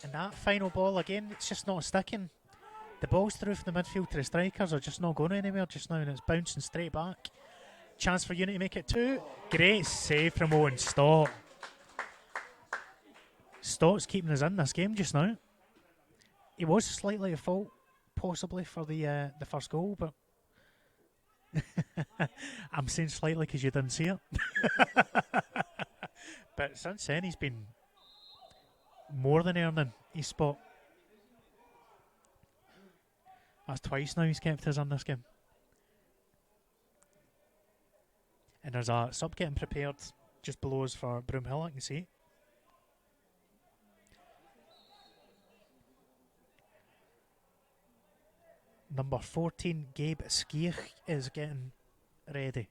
And that final ball again, it's just not sticking. The balls through from the midfield to the strikers are just not going anywhere just now, and it's bouncing straight back. Chance for Unity to make it 2. Great save from Owen Stott. Stott's keeping us in this game just now. He was slightly at fault, possibly, for the first goal, but I'm saying slightly because you didn't see it. But since then, he's been more than earning his spot. That's twice now he's kept us in this game. And there's a sub getting prepared just below us for Broomhill, I can see. Number 14, Gabe Skiech, is getting ready.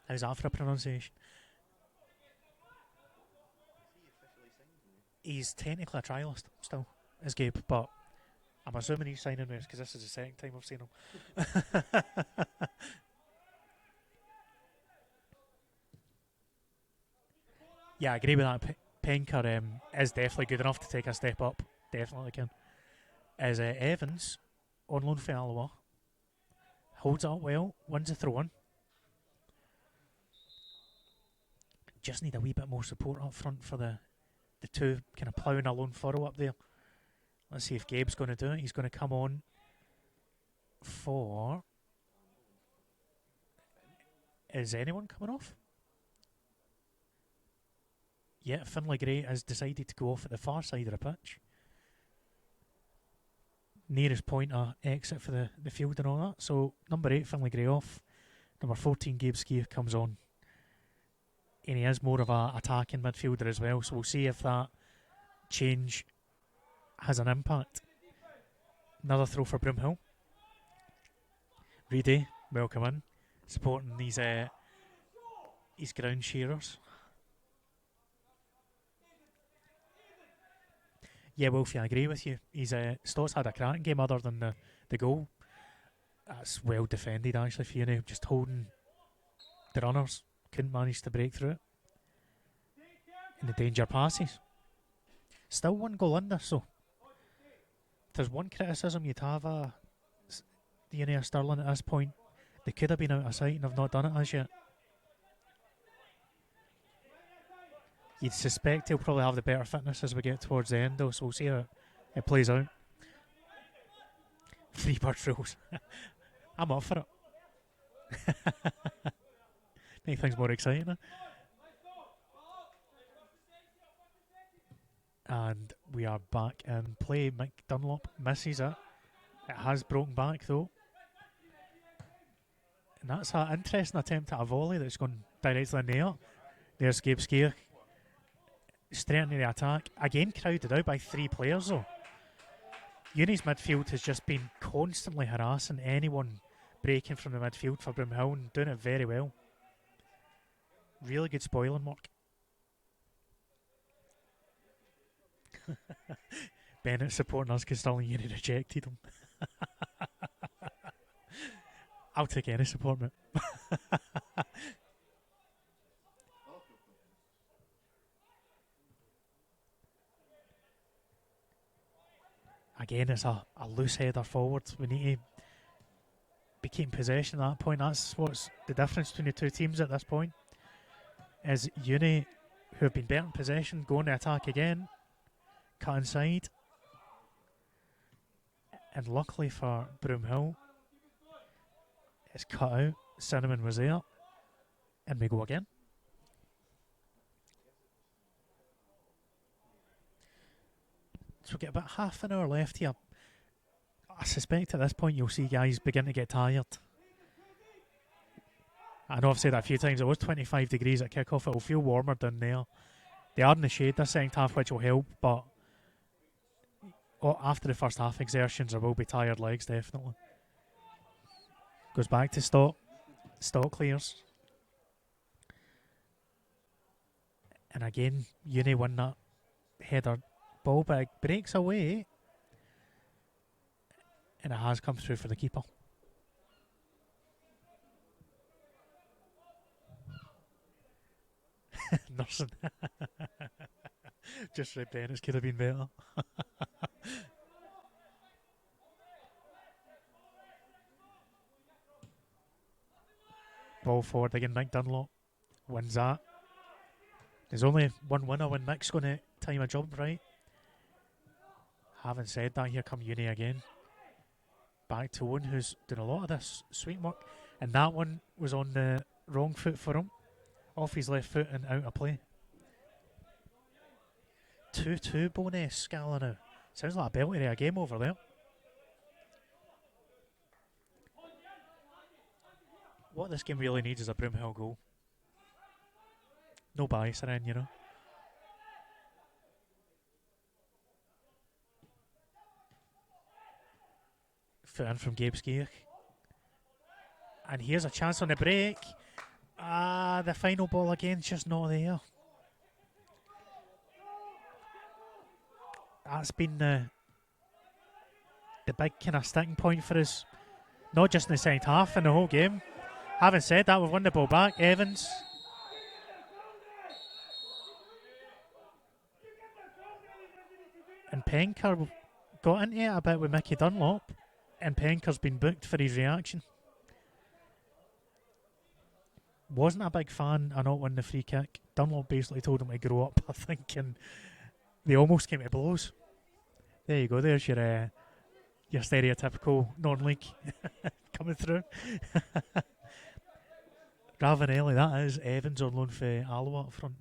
How's that for a pronunciation? He's technically a trialist still, is Gabe, but I'm assuming he's signing with us because this is the second time I've seen him. Yeah, I agree with that. Penker is definitely good enough to take a step up. Definitely can. As Evans, on loan for Alloa, holds it up well, wins the throw-in. Just need a wee bit more support up front for the two kind of ploughing a lone furrow up there. Let's see if Gabe's going to do it. He's going to come on for... Is anyone coming off? Yeah, Finlay Gray has decided to go off at the far side of the pitch. Nearest point of exit for the field and all that. So, number 8, Finlay Gray off. Number 14, Gabe Skier comes on. And he is more of a attacking midfielder as well. So, we'll see if that change has an impact. Another throw for Broomhill. Reedy, welcome in. Supporting these ground shearers. Yeah, Wolfie, I agree with you. Stott's had a cracking game other than the goal. That's well defended, actually, for you. Just holding the runners. Couldn't manage to break through it. And the danger passes. Still one goal in this, so if there's one criticism you'd have the Uni of Stirling at this point, they could have been out of sight and have not done it as yet. You'd suspect he'll probably have the better fitness as we get towards the end, though, so we'll see how it plays out. Free bird rules. I'm up for it. Make things more exciting. Eh? And we are back in play. Mike Dunlop misses it. It has broken back, though. And that's an interesting attempt at a volley that's gone directly in the air. There's Gabe Skier. Straight into the attack. Again crowded out by 3 players though. Uni's midfield has just been constantly harassing anyone breaking from the midfield for Broomhill and doing it very well. Really good spoiling work. Bennett supporting us because Stirling Uni rejected him. I'll take any support, mate. Again, it's a loose header forward. We need to be keeping possession at that point. That's what's the difference between the two teams at this point. Is Uni, who have been better in possession, going to attack again, cut inside. And luckily for Broomhill, it's cut out. Cinnamon was there. And we go again. So we've got about half an hour left here. I suspect at this point you'll see guys begin to get tired. I know I've said that a few times. It was 25 degrees at kickoff. It will feel warmer down there. They are in the shade this second half, which will help, but after the first half exertions, there will be tired legs, definitely. Goes back to Stott. Stott clears. And again, Uni win that header ball, but it breaks away. And it has come through for the keeper. Nursing. Just Red Dennis could have been better. Ball forward again, Nick Dunlop wins that. There's only one winner when Nick's going to time a job right. Having said that, here come Uni again. Back to Owen, who's doing a lot of this sweep work. And that one was on the wrong foot for him. Off his left foot and out of play. 2-2 bonus, Scala now. Sounds like a belter of a game over there. What this game really needs is a Broomhill goal. No bias around, you know. Foot in from Gabe Skier. And here's a chance on the break. The final ball again, just not there. That's been the big kind of sticking point for us. Not just in the second half, in the whole game. Having said that, we've won the ball back. Evans. And Penker got into it a bit with Mickey Dunlop. And Penker's been booked for his reaction. Wasn't a big fan of not winning the free kick. Dunlop basically told him to grow up, I think, and they almost came to blows. There you go, there's your stereotypical non-league coming through. Ravanelli, that is. Evans on loan for Alloa up front.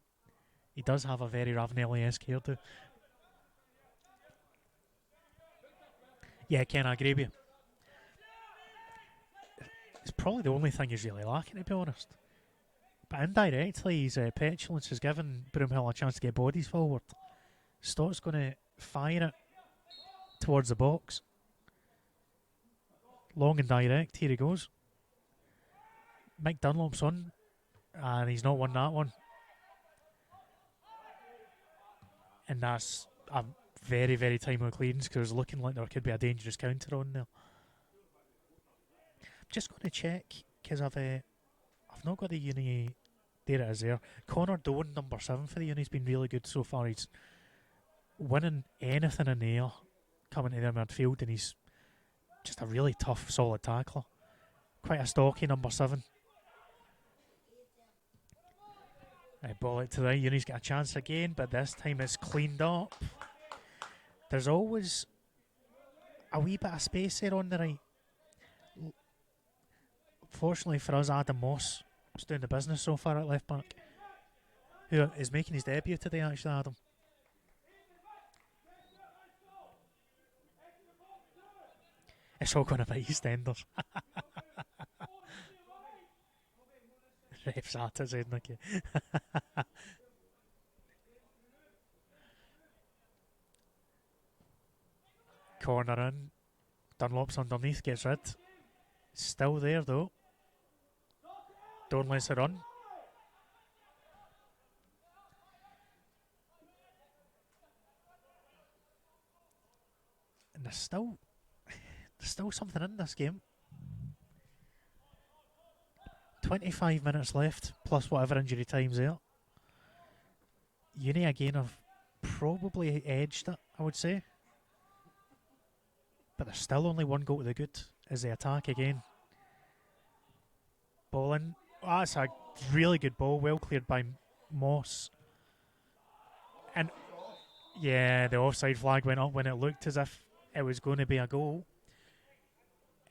He does have a very Ravanelli-esque hairdo. Yeah, Ken, I agree with you. It's probably the only thing he's really lacking, to be honest. But indirectly, his petulance has given Broomhill a chance to get bodies forward. Stott's going to fire it towards the box. Long and direct, here he goes. Mick Dunlop's on, and he's not won that one. And that's a very, very timely clearance because it's looking like there could be a dangerous counter on there. I'm just going to check because I've not got the Uni. There it is there. Connor Doan, number 7 for the Uni's been really good so far. He's winning anything in the air coming to their midfield, and he's just a really tough, solid tackler. Quite a stocky number 7. Right, ball out to the right. Uni's got a chance again, but this time it's cleaned up. There's always a wee bit of space there on the right. Fortunately for us, Adam Moss is doing the business so far at left back, who is making his debut today, actually, Adam. It's all going to be EastEnders. Ref's at us, isn't it? Corner in. Dunlop's underneath, gets rid. Still there though. Don't let it run. And there's still something in this game. 25 minutes left, plus whatever injury time's there. Uni again have probably edged it, I would say. But there's still only one goal to the good as they attack again. Ball in. Oh, that's a really good ball, well cleared by Moss. And yeah, the offside flag went up when it looked as if it was going to be a goal.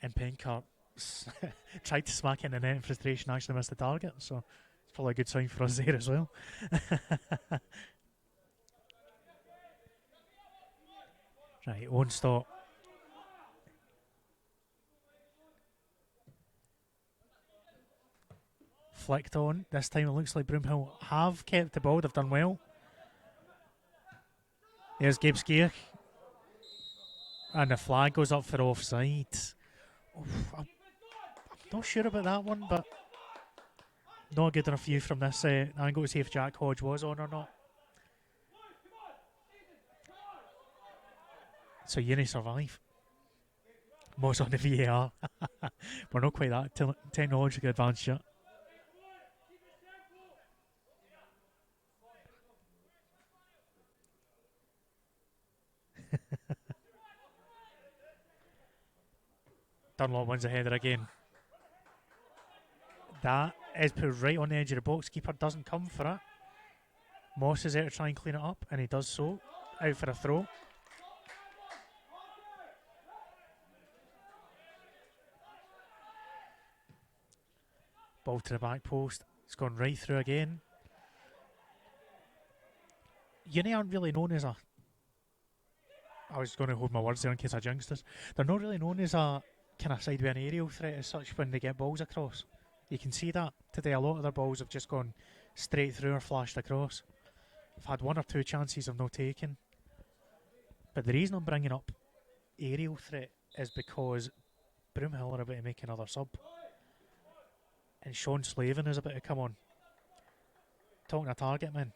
And Penkart tried to smack it in the net in frustration, actually missed the target. So it's probably a good sign for us there as well. Right, Owen Stott. Flicked on. This time it looks like Broomhill have kept the ball. They've done well. There's Gabe Skier. And the flag goes up for offside. I'm not sure about that one, but not a good enough view from this angle to see if Jack Hodge was on or not. So Uni survive. Moss on the VAR. We're not quite that technologically advanced yet. 10 minutes left. Plus whatever injury time's there. Uni's got a chance again, but this time it's cleaned up. There's always a wee bit of space there on the right. Fortunately for us, Adam Moss is doing the business so far at left back. Who is making his debut today, actually, Adam. Dunlop wins the header again. That is put right on the edge of the box. Keeper doesn't come for it. Moss is there to try and clean it up, and he does so. Out for a throw. Ball to the back post. It's gone right through again. Uni aren't really known as a... I was going to hold my words there in case I jinxed this. They're not really known as a kind of side with an aerial threat as such when they get balls across. You can see that today. A lot of their balls have just gone straight through or flashed across. I've had one or two chances of no taking. But the reason I'm bringing up aerial threat is because Broomhill are about to make another sub. And Sean Slavin is about to come on. Talking a target man.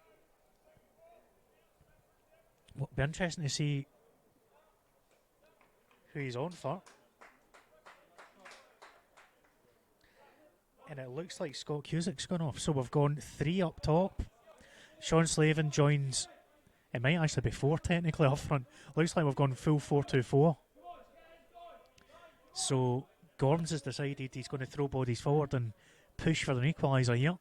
It'll be interesting to see who he's on for. And it looks like Scott Cusick's gone off. So we've gone 3 up top. Sean Slavin joins. It might actually be 4 technically up front. Looks like we've gone full 4-2-4. So Gorms has decided he's going to throw bodies forward and push for an equaliser here.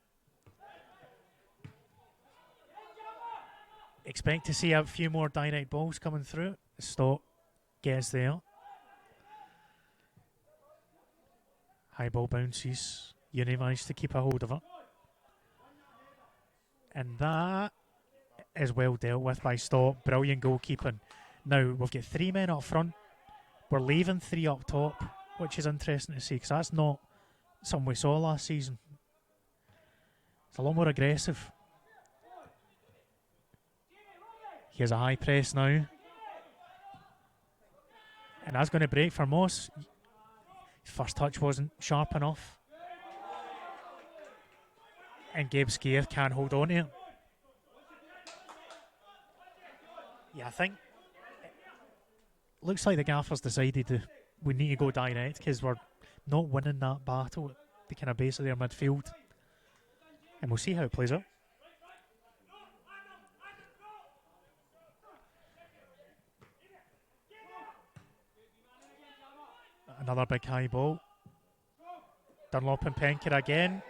Expect to see a few more direct balls coming through. Stott gets there. High ball bounces. Uni managed to keep a hold of it. And that is well dealt with by Stott. Brilliant goalkeeping. Now we've got 3 men up front. We're leaving 3 up top, which is interesting to see because that's not something we saw last season. It's a lot more aggressive. Here's a high press now. And that's going to break for Moss. His first touch wasn't sharp enough. And Gabe Skier can't hold on to it. Yeah, I think looks like the gaffer's decided we need to go direct because we're not winning that battle at the kind of base of their midfield. And we'll see how it plays out. Another big high ball. Dunlop and Penker again.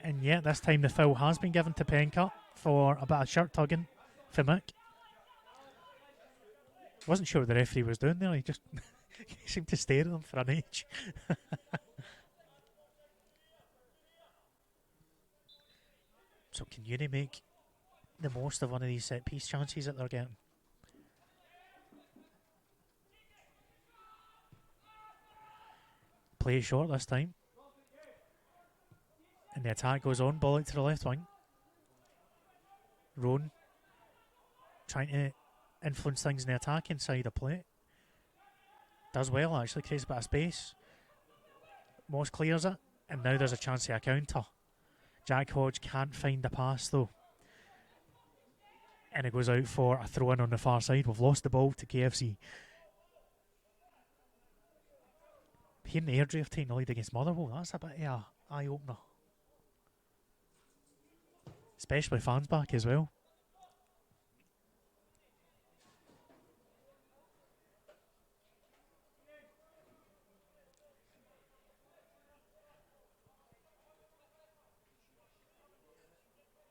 And yeah, this time the foul has been given to Penker for a bit of shirt tugging for Mick. Wasn't sure what the referee was doing there. He just he seemed to stare at him for an age. So can Uni make the most of one of these set piece chances that they're getting? Play it short this time. And the attack goes on. Ball out to the left wing. Roan trying to influence things in the attack inside the play. Does well actually, creates a bit of space. Moss clears it, and now there's a chance of a counter. Jack Hodge can't find the pass though. And it goes out for a throw in on the far side. We've lost the ball to KFC. Hearing the Airdrie have taken the lead against Motherwell, that's a bit of an eye-opener. Especially fans back as well.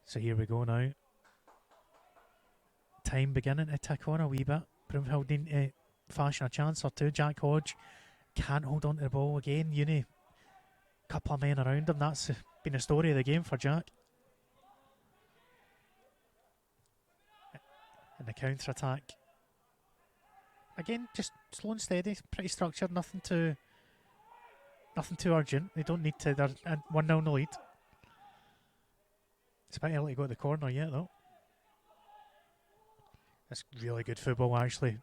So here we go now. Time beginning to tick on a wee bit. Broomhill needing to fashion a chance or two. Jack Hodge can't hold on to the ball again. Uni, couple of men around him. That's been the story of the game for Jack. And the counter attack. Again, just slow and steady, pretty structured, nothing too urgent. They don't need to. They're 1-0 in the lead. It's a bit early to go to the corner yet, though. That's really good football, actually.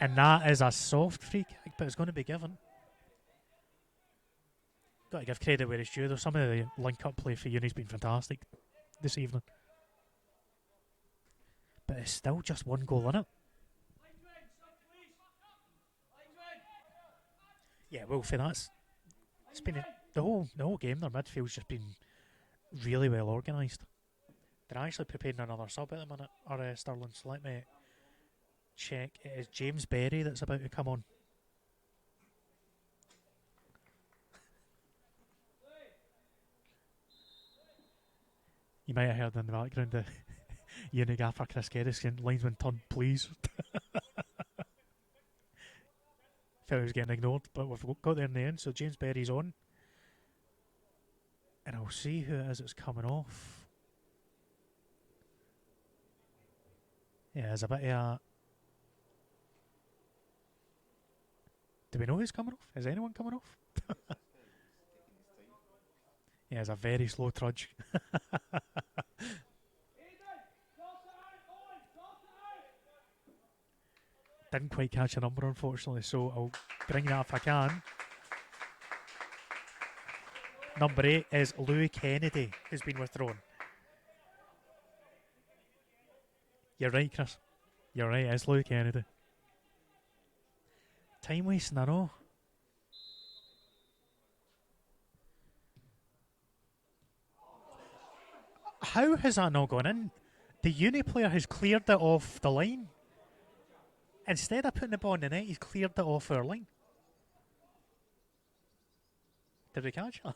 And that is a soft free kick, but it's going to be given. Got to give credit where it's due, though. Some of the link-up play for Uni's been fantastic this evening. But it's still just 1 goal in it. Yeah, Wolfie, it's been the whole game. Their midfield's just been really well organised. They're actually preparing another sub at the minute, or Stirling. So let me check. It is James Berry that's about to come on. You might have heard in the background the uni gaffer Chris Geddes saying, linesman turn, please. Felt he was getting ignored, but we've got there in the end. So James Berry's on. And I'll see who it is that's coming off. Yeah, there's a bit of a... Do we know who's coming off? Is anyone coming off? Yeah, it's a very slow trudge. Didn't quite catch a number, unfortunately, so I'll bring that if I can. Number 8 is Louis Kennedy, who's been withdrawn. You're right, Chris. You're right, it's Louis Kennedy. Time wasting, I know. How has that not gone in? The uni player has cleared it off the line. Instead of putting the ball in the net, he's cleared it off our line. Did we catch that?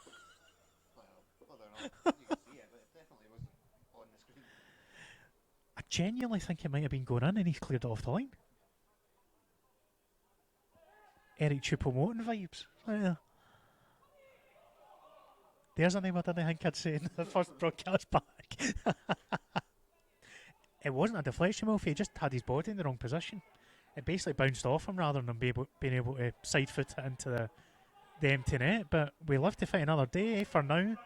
I genuinely think it might have been going in and he's cleared it off the line. Eric Choupo-Moting vibes. Yeah. There's a name I didn't think I'd say in the first broadcast back. It wasn't a deflection, Wolfie. He just had his body in the wrong position. It basically bounced off him rather than being able to side foot it into the empty net. But we live to fight another day for now.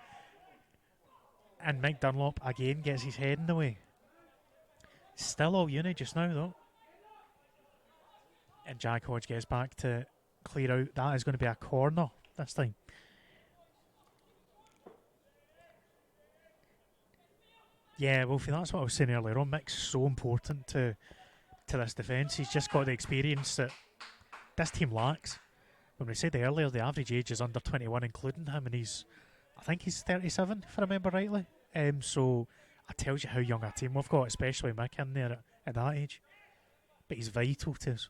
And Mike Dunlop again gets his head in the way. Still all uni just now though. And Jack Hodge gets back to clear out. That is going to be a corner this time. Yeah, Wolfie, that's what I was saying earlier on. Mick's so important to this defence. He's just got the experience that this team lacks. When we said earlier, the average age is under 21, including him, and I think he's 37, if I remember rightly. So it tells you how young a team we've got, especially Mick in there at that age. But he's vital to us.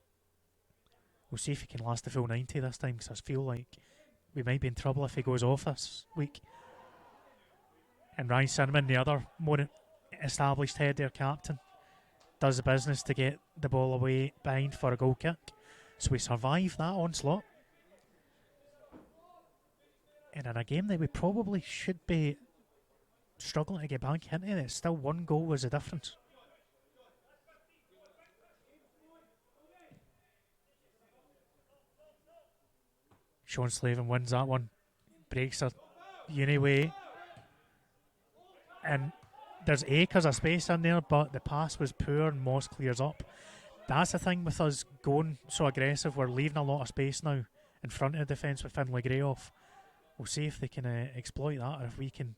We'll see if he can last the full 90 this time, because I feel like we might be in trouble if he goes off this week. And Ryan Cinnamon, the other more established head there captain, does the business to get the ball away behind for a goal kick. So we survive that onslaught. And in a game that we probably should be struggling to get back into, it's still one goal was the difference. Sean Slavin wins that one. Breaks a uni way. And there's acres of space in there, but the pass was poor and Moss clears up. That's the thing with us going so aggressive. We're leaving a lot of space now in front of the defence with Finlay Gray off. We'll see if they can exploit that, or if we can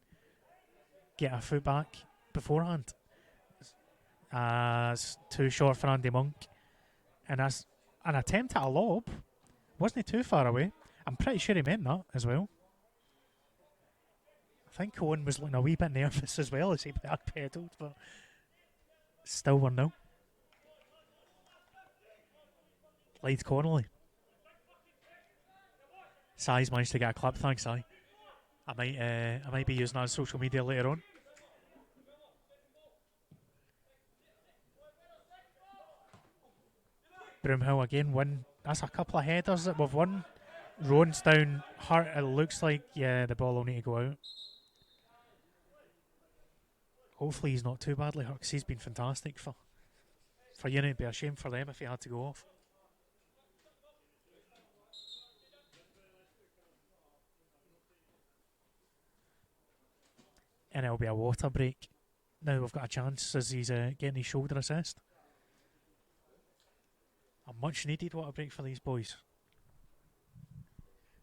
get a foot back beforehand. As too short for Andy Monk. And as an attempt at a lob, wasn't he too far away? I'm pretty sure he meant that as well. I think Owen was looking a wee bit nervous as well as he backpedaled, but still 1-0. Leeds Connolly. Sai's managed to get a clip, thanks Sai. I might be using that on social media later on. Broomhill again win. That's a couple of headers that we've won. Rowan's down hurt. It looks like, yeah, the ball will need to go out. Hopefully he's not too badly hurt, because he's been fantastic for uni. It'd be a shame for them if he had to go off. And it'll be a water break. Now we've got a chance as he's getting his shoulder assessed. A much needed water break for these boys.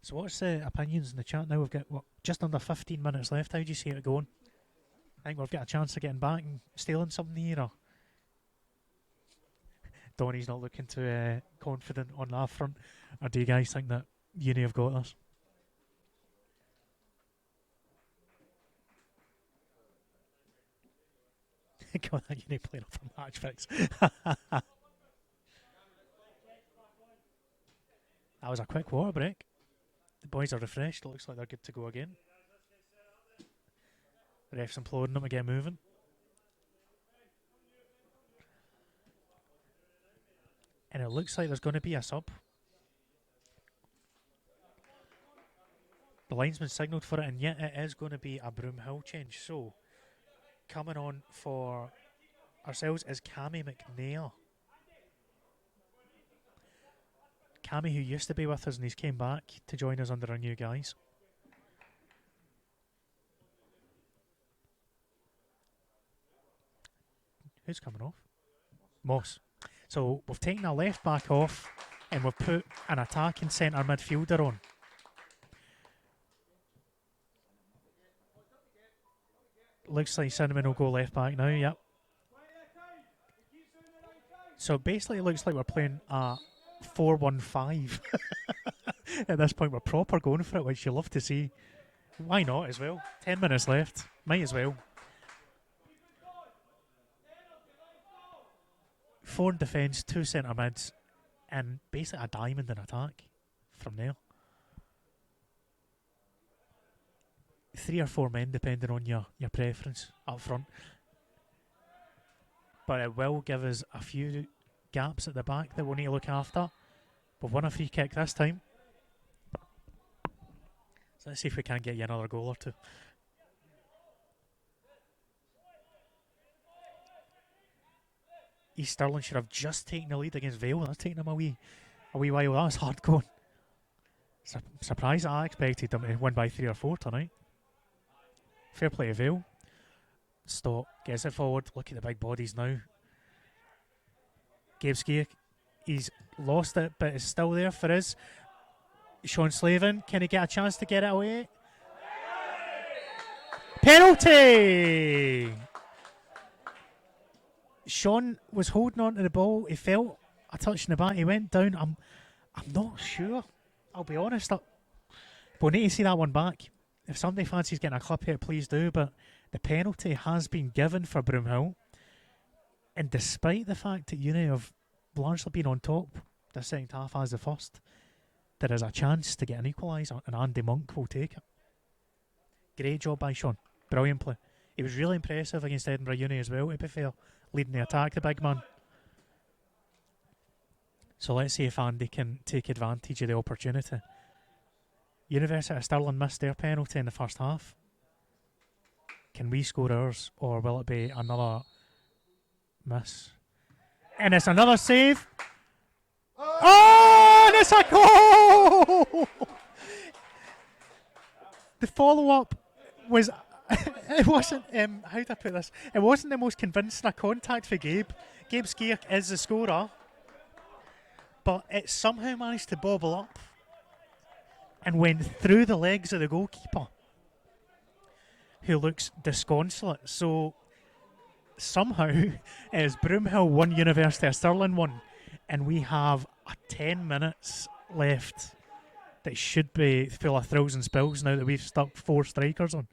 So what's the opinions in the chat now? We've got just under 15 minutes left. How do you see it going? I think we've got a chance of getting back and stealing something here. Or Donny's not looking too confident on that front. Or do you guys think that uni have got us? Got that uni playing up for match fix. That was a quick water break. The boys are refreshed. It looks like they're good to go again. The ref's imploring them to get moving. And it looks like there's going to be a sub. The linesman signalled for it, and yet it is going to be a Broomhill change. So, coming on for ourselves is Cammy McNair. Cammy, who used to be with us, and he's came back to join us under our new guys. Who's coming off? Moss. So we've taken our left back off and we've put an attacking centre midfielder on. Looks like Cinnamon will go left back now, yep. So basically it looks like we're playing a 4-1-5. At this point we're proper going for it, which you love to see. Why not as well? 10 minutes left. Might as well. 4 in defence, 2 centre mids, and basically a diamond in attack from there. 3 or 4 men depending on your preference up front. But it will give us a few gaps at the back that we'll need to look after. We've won a free kick this time. So let's see if we can get you another goal or two. East Stirling should have just taken the lead against Vale. That's taken them a wee while. That was hard going. Surprised. I expected them to win by 3 or 4 tonight. Fair play to Vale. Stop. Gets it forward. Look at the big bodies now. Gabe Skier. He's lost it, but it's still there for us. Sean Slavin. Can he get a chance to get it away? Penalty! Sean was holding on to the ball. He felt a touch in the back. He went down. I'm not sure. I'll be honest. We'll need to see that one back. If somebody fancies getting a clip here, please do. But the penalty has been given for Broomhill. And despite the fact that Uni have largely been on top the second half as the first, there is a chance to get an equaliser, and Andy Monk will take it. Great job by Sean. Brilliant play. He was really impressive against Edinburgh Uni as well, to be fair. Leading the attack, the big man. So let's see if Andy can take advantage of the opportunity. University of Stirling missed their penalty in the first half. Can we score ours, or will it be another miss? And it's another save. Oh, and it's a goal! The follow-up was... It wasn't, how do I put this? It wasn't the most convincing a contact for Gabe. Gabe Skier is the scorer, but it somehow managed to bobble up and went through the legs of the goalkeeper, who looks disconsolate. So somehow it is Broomhill 1, University of Stirling 1, and we have 10 minutes left that should be full of thrills and spills now that we've stuck 4 strikers on.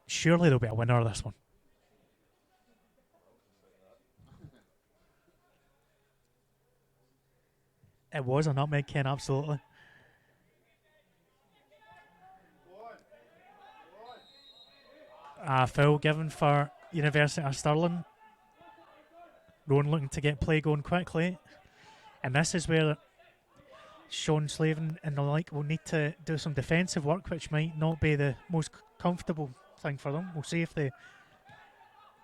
Surely there'll be a winner of this one. It was a nutmeg, Ken, absolutely. Foul given for University of Stirling. Rowan looking to get play going quickly. And this is where Sean Slavin and the like will need to do some defensive work, which might not be the most comfortable thing for them. We'll see if they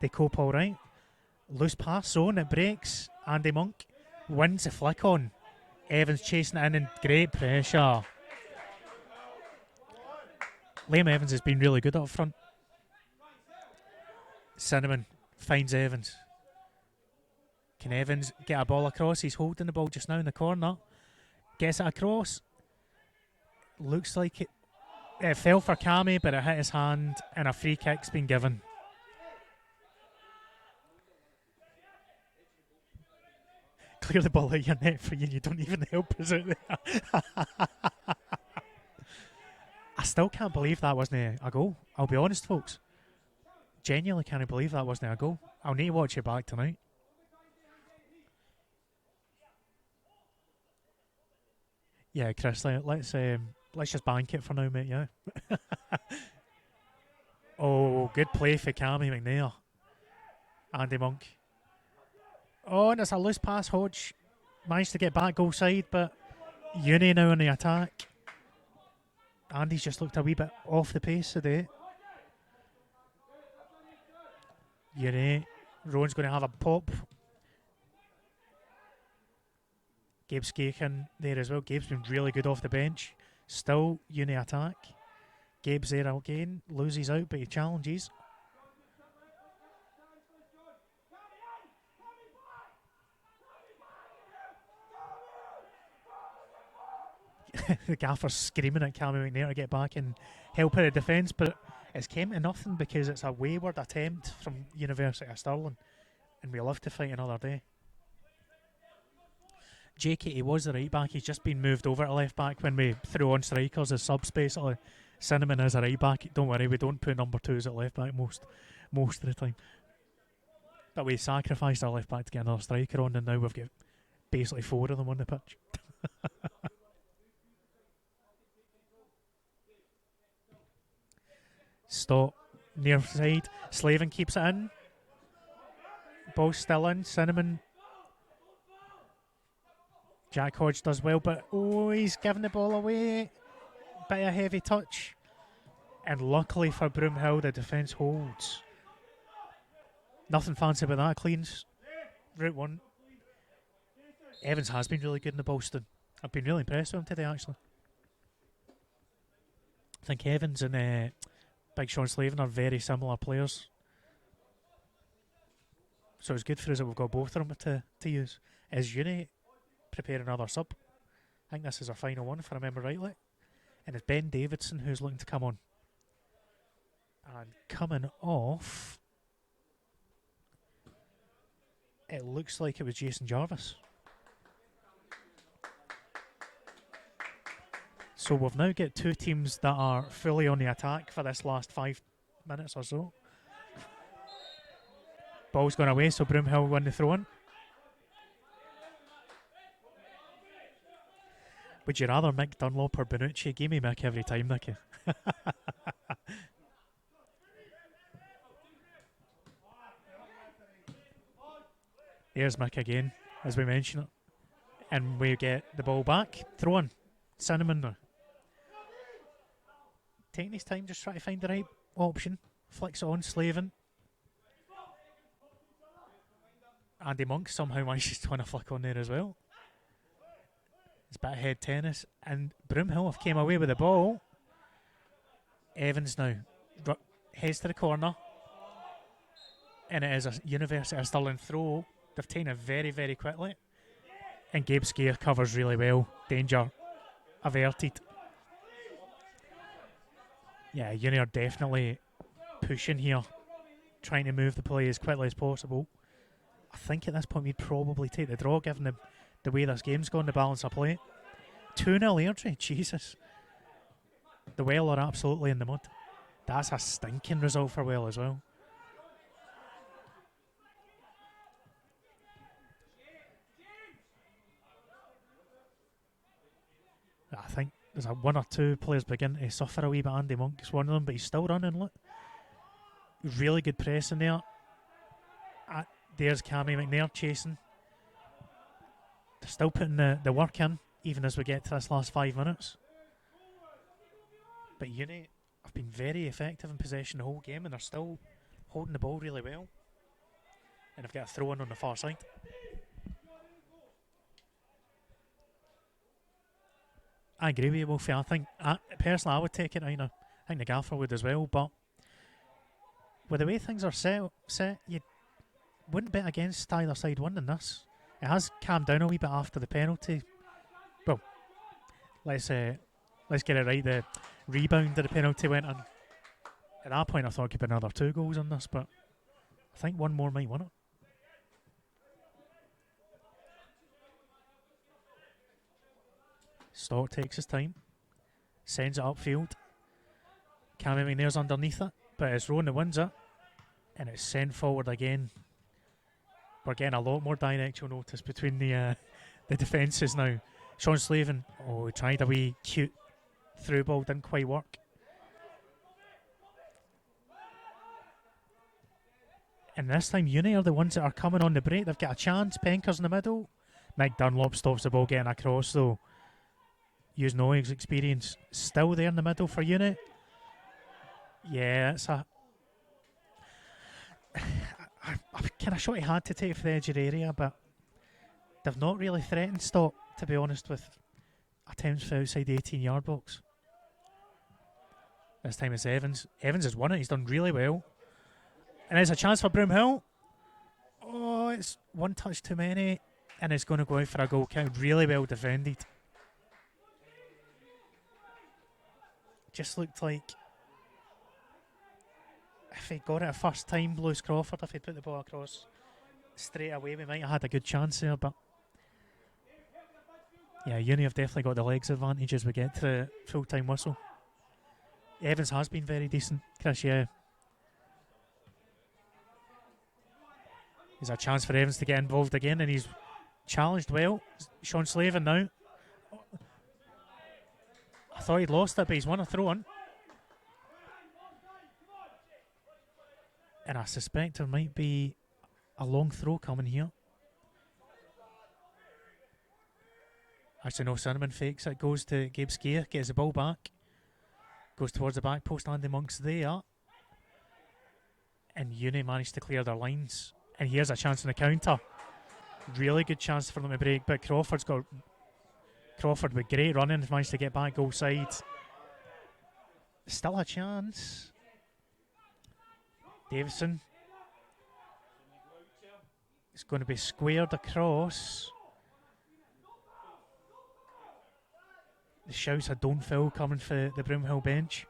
cope all right. Loose pass zone, it breaks. Andy Monk wins the flick on. Evans chasing it in and great pressure. Liam Evans has been really good up front. Cinnamon finds Evans. Can Evans get a ball across? He's holding the ball just now in the corner. Gets it across. Looks like it fell for Cammy, but it hit his hand, and a free kick's been given. Clear the ball out your net for you, and you don't even help us out there. I still can't believe that wasn't a goal. I'll be honest, folks. Genuinely can't believe that wasn't a goal. I'll need to watch it back tonight. Yeah, Chris, let's just bank it for now, mate. Yeah. Oh, good play for Cammy McNair. Andy Monk. Oh, and it's a loose pass. Hodge managed to get back goal side, but Uni now on the attack. Andy's just looked a wee bit off the pace today. Uni. Rowan's going to have a pop. Gabe Skaken there as well. Gabe's been really good off the bench. Still Uni attack. Gabe's there again. Loses out, but he challenges. The gaffer's screaming at Cammy McNair to get back and help in the defence, but it's came to nothing because it's a wayward attempt from University of Stirling, and we love to fight another day. JK was the right back. He's just been moved over to left back when we threw on strikers as subs, basically. Cinnamon as a right back. Don't worry, we don't put number 2s at left back most of the time. But we sacrificed our left back to get another striker on, and now we've got basically 4 of them on the pitch. Stop near side. Slavin keeps it in. Ball's still in. Cinnamon. Jack Hodge does well, but he's giving the ball away. Bit of heavy touch. And luckily for Broomhill, the defence holds. Nothing fancy about that. Cleans. Route 1. Evans has been really good in the Boston. I've been really impressed with him today, actually. I think Evans and Big Sean Slavin are very similar players. So it's good for us that we've got both of them to use. Is Uni preparing another sub? I think this is our final one, if I remember rightly. And it's Ben Davidson who's looking to come on. And coming off, it looks like it was Jason Jarvis. So we've now got 2 teams that are fully on the attack for this last 5 minutes or so. Ball's gone away, so Broomhill win the throw-in. Would you rather Mick Dunlop or Bonucci? Give me Mick every time, Nicky. There's Mick again, as we mentioned it. And we get the ball back. Throw in. Cinnamon now. Taking his time, just trying to find the right option. Flicks it on, Slavin. Andy Monk somehow manages to win a flick on there as well. It's a bit of head tennis. And Broomhill have came away with the ball. Evans now heads to the corner. And it is a University of Stirling throw. They've taken it very, very quickly. And Gabe Scare covers really well. Danger averted. Yeah, Uni are definitely pushing here. Trying to move the play as quickly as possible. I think at this point we'd probably take the draw given the way this game's gone, the balance of play. 2-0 Airdrie, Jesus. The Well are absolutely in the mud. That's a stinking result for Well as well. I think there's 1 or 2 players begin to suffer a wee bit. Andy Monk is one of them, but he's still running. Look, really good press in there. There's Cammy McNair chasing. They're still putting the work in, even as we get to this last 5 minutes. But Uni have been very effective in possession the whole game, and they're still holding the ball really well. And they've got a throw in on the far side. I agree with you, Wolfie. I think, personally, I would take it right now. I think the gaffer would as well, but with the way things are set, you wouldn't bet against either side winning this. It has calmed down a wee bit after the penalty. Well, let's get it right. The rebound of the penalty went in. At that point, I thought it could be another 2 goals on this, but I think 1 more might win it. Stock takes his time, sends it upfield. Cammy McNair's underneath it, but it's Rowan that wins it, and it's sent forward again. We're getting a lot more directional notice between the defences now. Sean Slavin. Oh, he tried a wee cute through ball, didn't quite work. And this time Uni are the ones that are coming on the break. They've got a chance. Penker's in the middle. Mick Dunlop stops the ball getting across though. Using all his experience. Still there in the middle for Uni. Yeah, it's a... I kind of shot he had to take for the edge of the area, but they've not really threatened stop, to be honest, with attempts for outside the 18-yard box. This time it's Evans. Evans has won it. He's done really well. And there's a chance for Broomhill. Oh, it's one touch too many. And it's going to go out for a goal kick. Really well defended. Just looked like if he got it a first time, Lewis Crawford, if he put the ball across straight away, we might have had a good chance there. But yeah, Uni have definitely got the legs advantage as we get to the full-time whistle. Evans has been very decent, Chris, yeah. There's a chance for Evans to get involved again, and he's challenged well. Sean Slavin now. I thought he'd lost it, but he's won a throw-in. And I suspect there might be a long throw coming here. Actually, no, Cinnamon fakes it. Goes to Gabe Skeer, gets the ball back. Goes towards the back post. Andy Monk's there. And Uni managed to clear their lines. And here's a chance on the counter. Really good chance for them to break, but Crawford with great running, managed to get back goal side. Still a chance. Davison. It's going to be squared across. The shouts of don't foul coming for the Broomhill bench.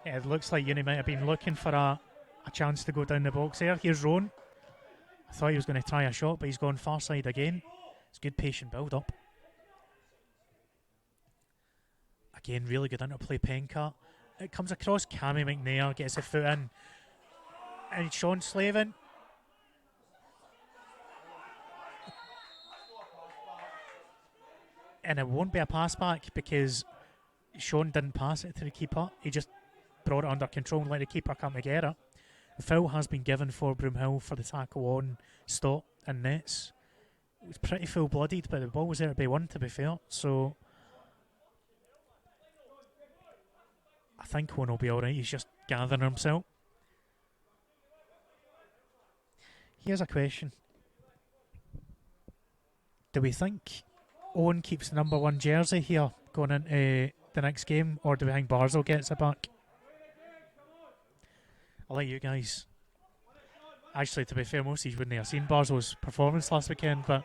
Yeah, it looks like Uni might have been looking for a chance to go down the box there. Here's Rowan. I thought he was going to try a shot, but he's gone far side again. It's good patient build up. Again, really good interplay Penka. It comes across. Cammy McNair gets a foot in. And Sean Slavin. And it won't be a pass back because Sean didn't pass it to the keeper. He just brought it under control and let the keeper come together. The foul has been given for Broomhill for the tackle on Stott and nets. It was pretty full-blooded, but the ball was there to be won, to be fair. So I think Owen will be alright. He's just gathering himself. Here's a question. Do we think Owen keeps the number 1 jersey here going into the next game, or do we think Barzo gets it back? I'll let you guys. Actually, to be fair, most of you wouldn't have seen Barzo's performance last weekend, but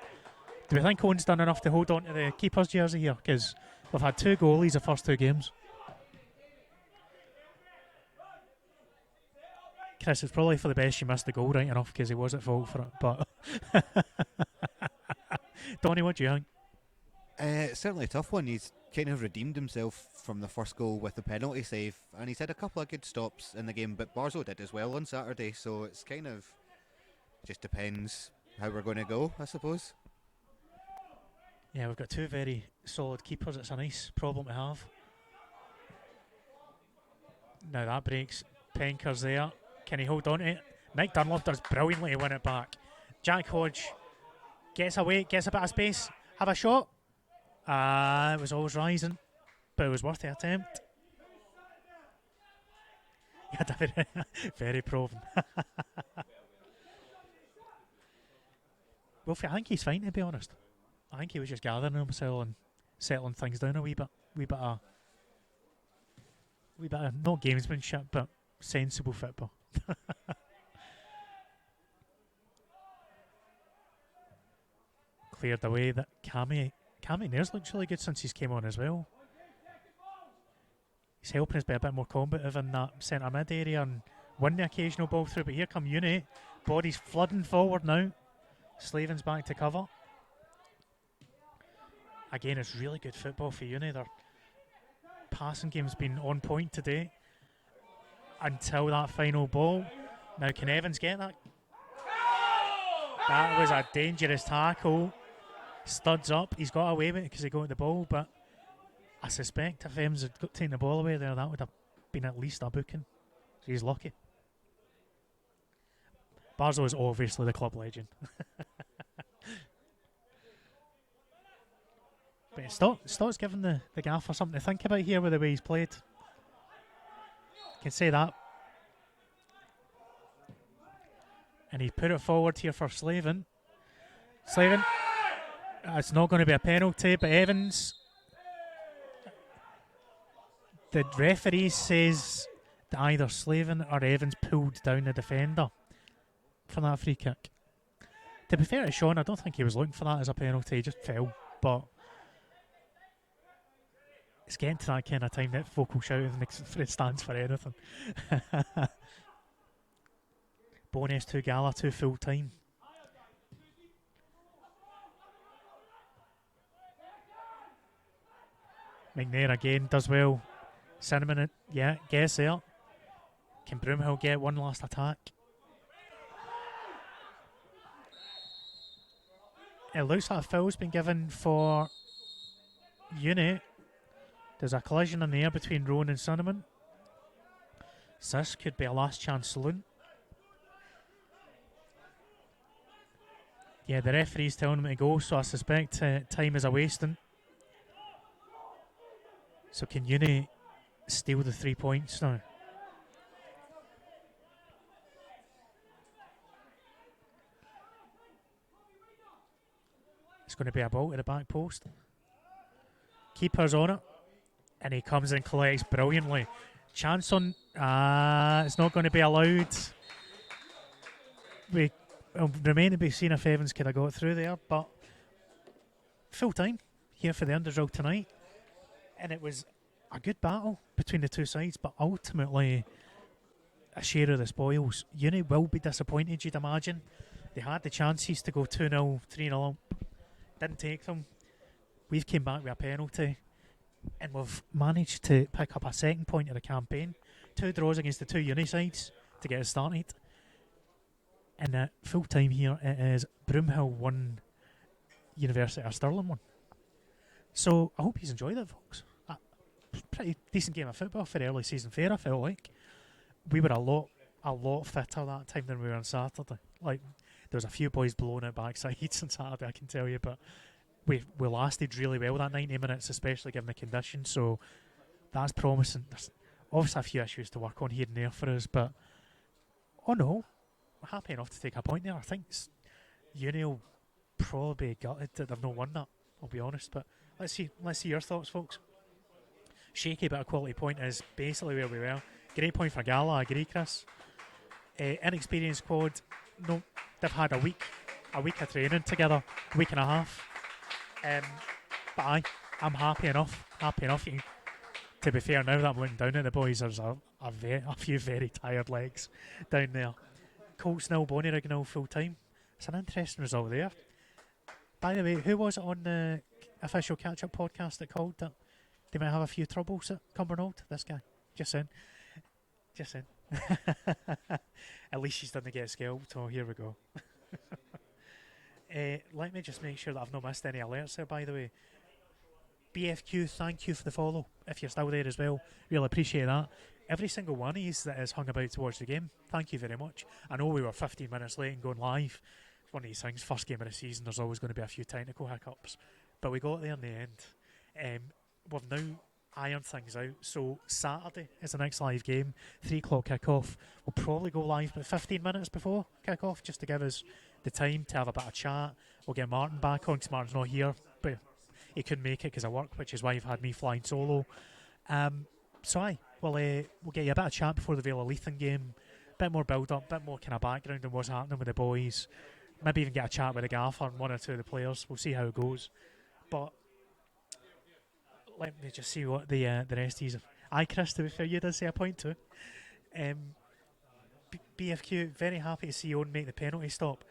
do we think Owen's done enough to hold on to the keeper's jersey here? Because we've had 2 goalies the first 2 games. Chris, it's probably for the best you missed the goal, right enough, because he was at fault for it, but Donny, what do you think?
Certainly a tough one. He's kind of redeemed himself from the first goal with the penalty save, and he's had a couple of good stops in the game, but Barzo did as well on Saturday, so it's kind of just depends how we're going to go, I suppose.
Yeah, we've got 2 very solid keepers. It's a nice problem to have. Now that breaks. Penker's there. Can he hold on to it? Mike Dunlop does brilliantly to win it back. Jack Hodge gets away, gets a bit of space. Have a shot. It was always rising, but it was worth the attempt. Yeah, very, very proven. Well, I think he's fine, to be honest. I think he was just gathering himself and settling things down a wee bit of not gamesmanship, but sensible football. Cleared away. That Cammy Nair's looks really good since he's came on as well. He's helping us be a bit more combative in that centre mid area and win the occasional ball through. But here come Uni. Bodies flooding forward now. Slavin's back to cover. Again, it's really good football for Uni. Their passing game's been on point today until that final ball. Now, can Evans get that? That was a dangerous tackle. Studs up. He's got away with it because he got the ball, but I suspect if Evans had taken the ball away there, that would have been at least a booking. So he's lucky. Barzo is obviously the club legend. But Stott's giving the gaffer something to think about here with the way he's played. Can say that. And he put it forward here for Slavin. Slavin. It's not going to be a penalty, but Evans. The referee says that either Slavin or Evans pulled down the defender for that free kick. To be fair to Sean, I don't think he was looking for that as a penalty. He just fell, but it's getting to that kind of time that folk will shout if it stands for anything. Bonus to Gala to full time. McNair again does well. Cinnamon, yeah, gets there. Can Broomhill get one last attack? It looks like a foul's been given for Uni. There's a collision in the air between Rowan and Cinnamon. So this could be a last chance saloon. Yeah, the referee's telling him to go, so I suspect time is a wasting. So can Uni steal the 3 points now? It's going to be a ball to the back post. Keeper's on it. And he comes and collects brilliantly. Chance on... it's not going to be allowed. We remain to be seen if Evans could have got through there, but full time here for the Underdog tonight. And it was a good battle between the two sides, but ultimately a share of the spoils. Uni will be disappointed, you'd imagine. They had the chances to go 2-0, 3-0. Didn't take them. We've came back with a penalty. And we've managed to pick up a second point of the campaign. 2 draws against the 2 Uni sides to get us started. And at full time here, it is Broomhill 1, University of Stirling 1. So I hope you enjoyed it, folks. A pretty decent game of football for the early season fair, I felt like. We were a lot fitter that time than we were on Saturday. Like, there was a few boys blowing out backsides on Saturday, I can tell you, but we lasted really well that 90 minutes, especially given the conditions, so that's promising. There's obviously a few issues to work on here and there for us, but no, I'm happy enough to take a point there. I think Uni will probably be gutted that they've not won that, I'll be honest, but let's see your thoughts, folks. Shaky bit of quality point is basically where we were. Great point for Gala, I agree, Chris. Inexperienced squad, no, they've had a week of training together, a week and a half. But I'm happy enough. To be fair, now that I'm looking down at the boys, there's a few very tired legs down there. Colts nil, Bonnyrigg nil full time. It's an interesting result there. By the way, who was it on the official catch-up podcast that called that they might have a few troubles at Cumbernauld? This guy. Just saying. At least she's didn't get scalped. Oh, here we go. Let me just make sure that I've not missed any alerts there, by the way. BFQ, thank you for the follow. If you're still there as well, really appreciate that. Every single one of you that is hung about to watch the game, thank you very much. I know we were 15 minutes late and going live. It's one of these things, first game of the season, there's always going to be a few technical hiccups. But we got there in the end. We've now ironed things out. So Saturday is the next live game, 3 o'clock kick-off. We'll probably go live about 15 minutes before kick-off, just to give us the time to have a bit of chat. We'll get Martin back on because Martin's not here, but he couldn't make it because of work, which is why you've had me flying solo. We'll get you a bit of chat before the Vale of Leithen game, a bit more build-up, a bit more kind of background on what's happening with the boys. Maybe even get a chat with the gaffer and 1 or 2 of the players. We'll see how it goes. But let me just see what the rest is. Aye, Chris, to be fair, you did say a point too. BFQ, very happy to see Owen make the penalty stop.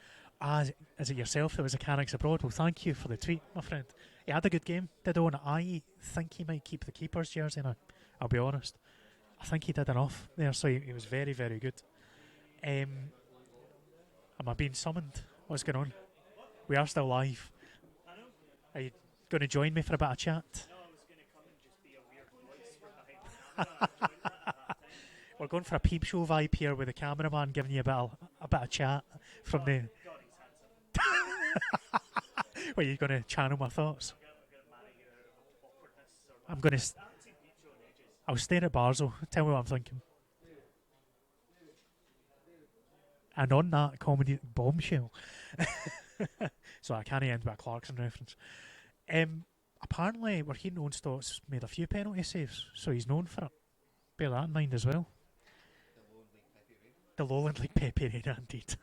Is it yourself that was a Carrick's abroad? Well, thank you for the tweet, my friend. He had a good game, did Owen. I think he might keep the keeper's jersey now, I'll be honest. I think he did enough there, so he was very, very good. Am I being summoned? What's going on? We are still live. Are you going to join me for a bit of chat? We're going for a peep show vibe here with the cameraman giving you a bit of chat from the. Are you going to channel my thoughts? I'm going to. I'll stay at bars though. Tell me what I'm thinking. And on that comedy bombshell, so I can't end with a Clarkson reference. Apparently, we're hearing Owenstott's made a few penalty saves, so he's known for it. Bear that in mind as well. The Lowland League Pepe Reina, indeed.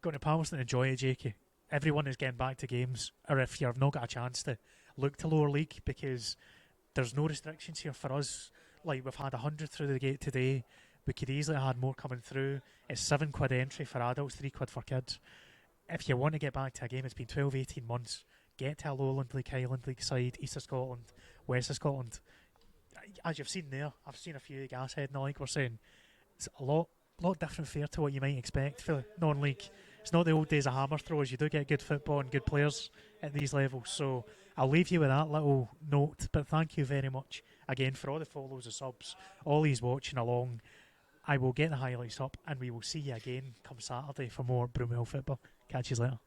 Going to Palmerston, enjoy it, Jakey. Everyone is getting back to games, or if you've not got a chance to, look to lower league because there's no restrictions here for us. Like, we've had 100 through the gate today. We could easily have had more coming through. It's £7 entry for adults, £3 for kids. If you want to get back to a game, it's been 12, 18 months. Get to a Lowland League, Highland League side, East of Scotland, West of Scotland. As you've seen there, I've seen a few Gashead and like we're saying, it's a lot different fare to what you might expect for non-league. It's not the old days of hammer throws. You do get good football and good players at these levels. So I'll leave you with that little note. But thank you very much again for all the follows and subs, all these watching along. I will get the highlights up and we will see you again come Saturday for more Broomhill football. Catch you later.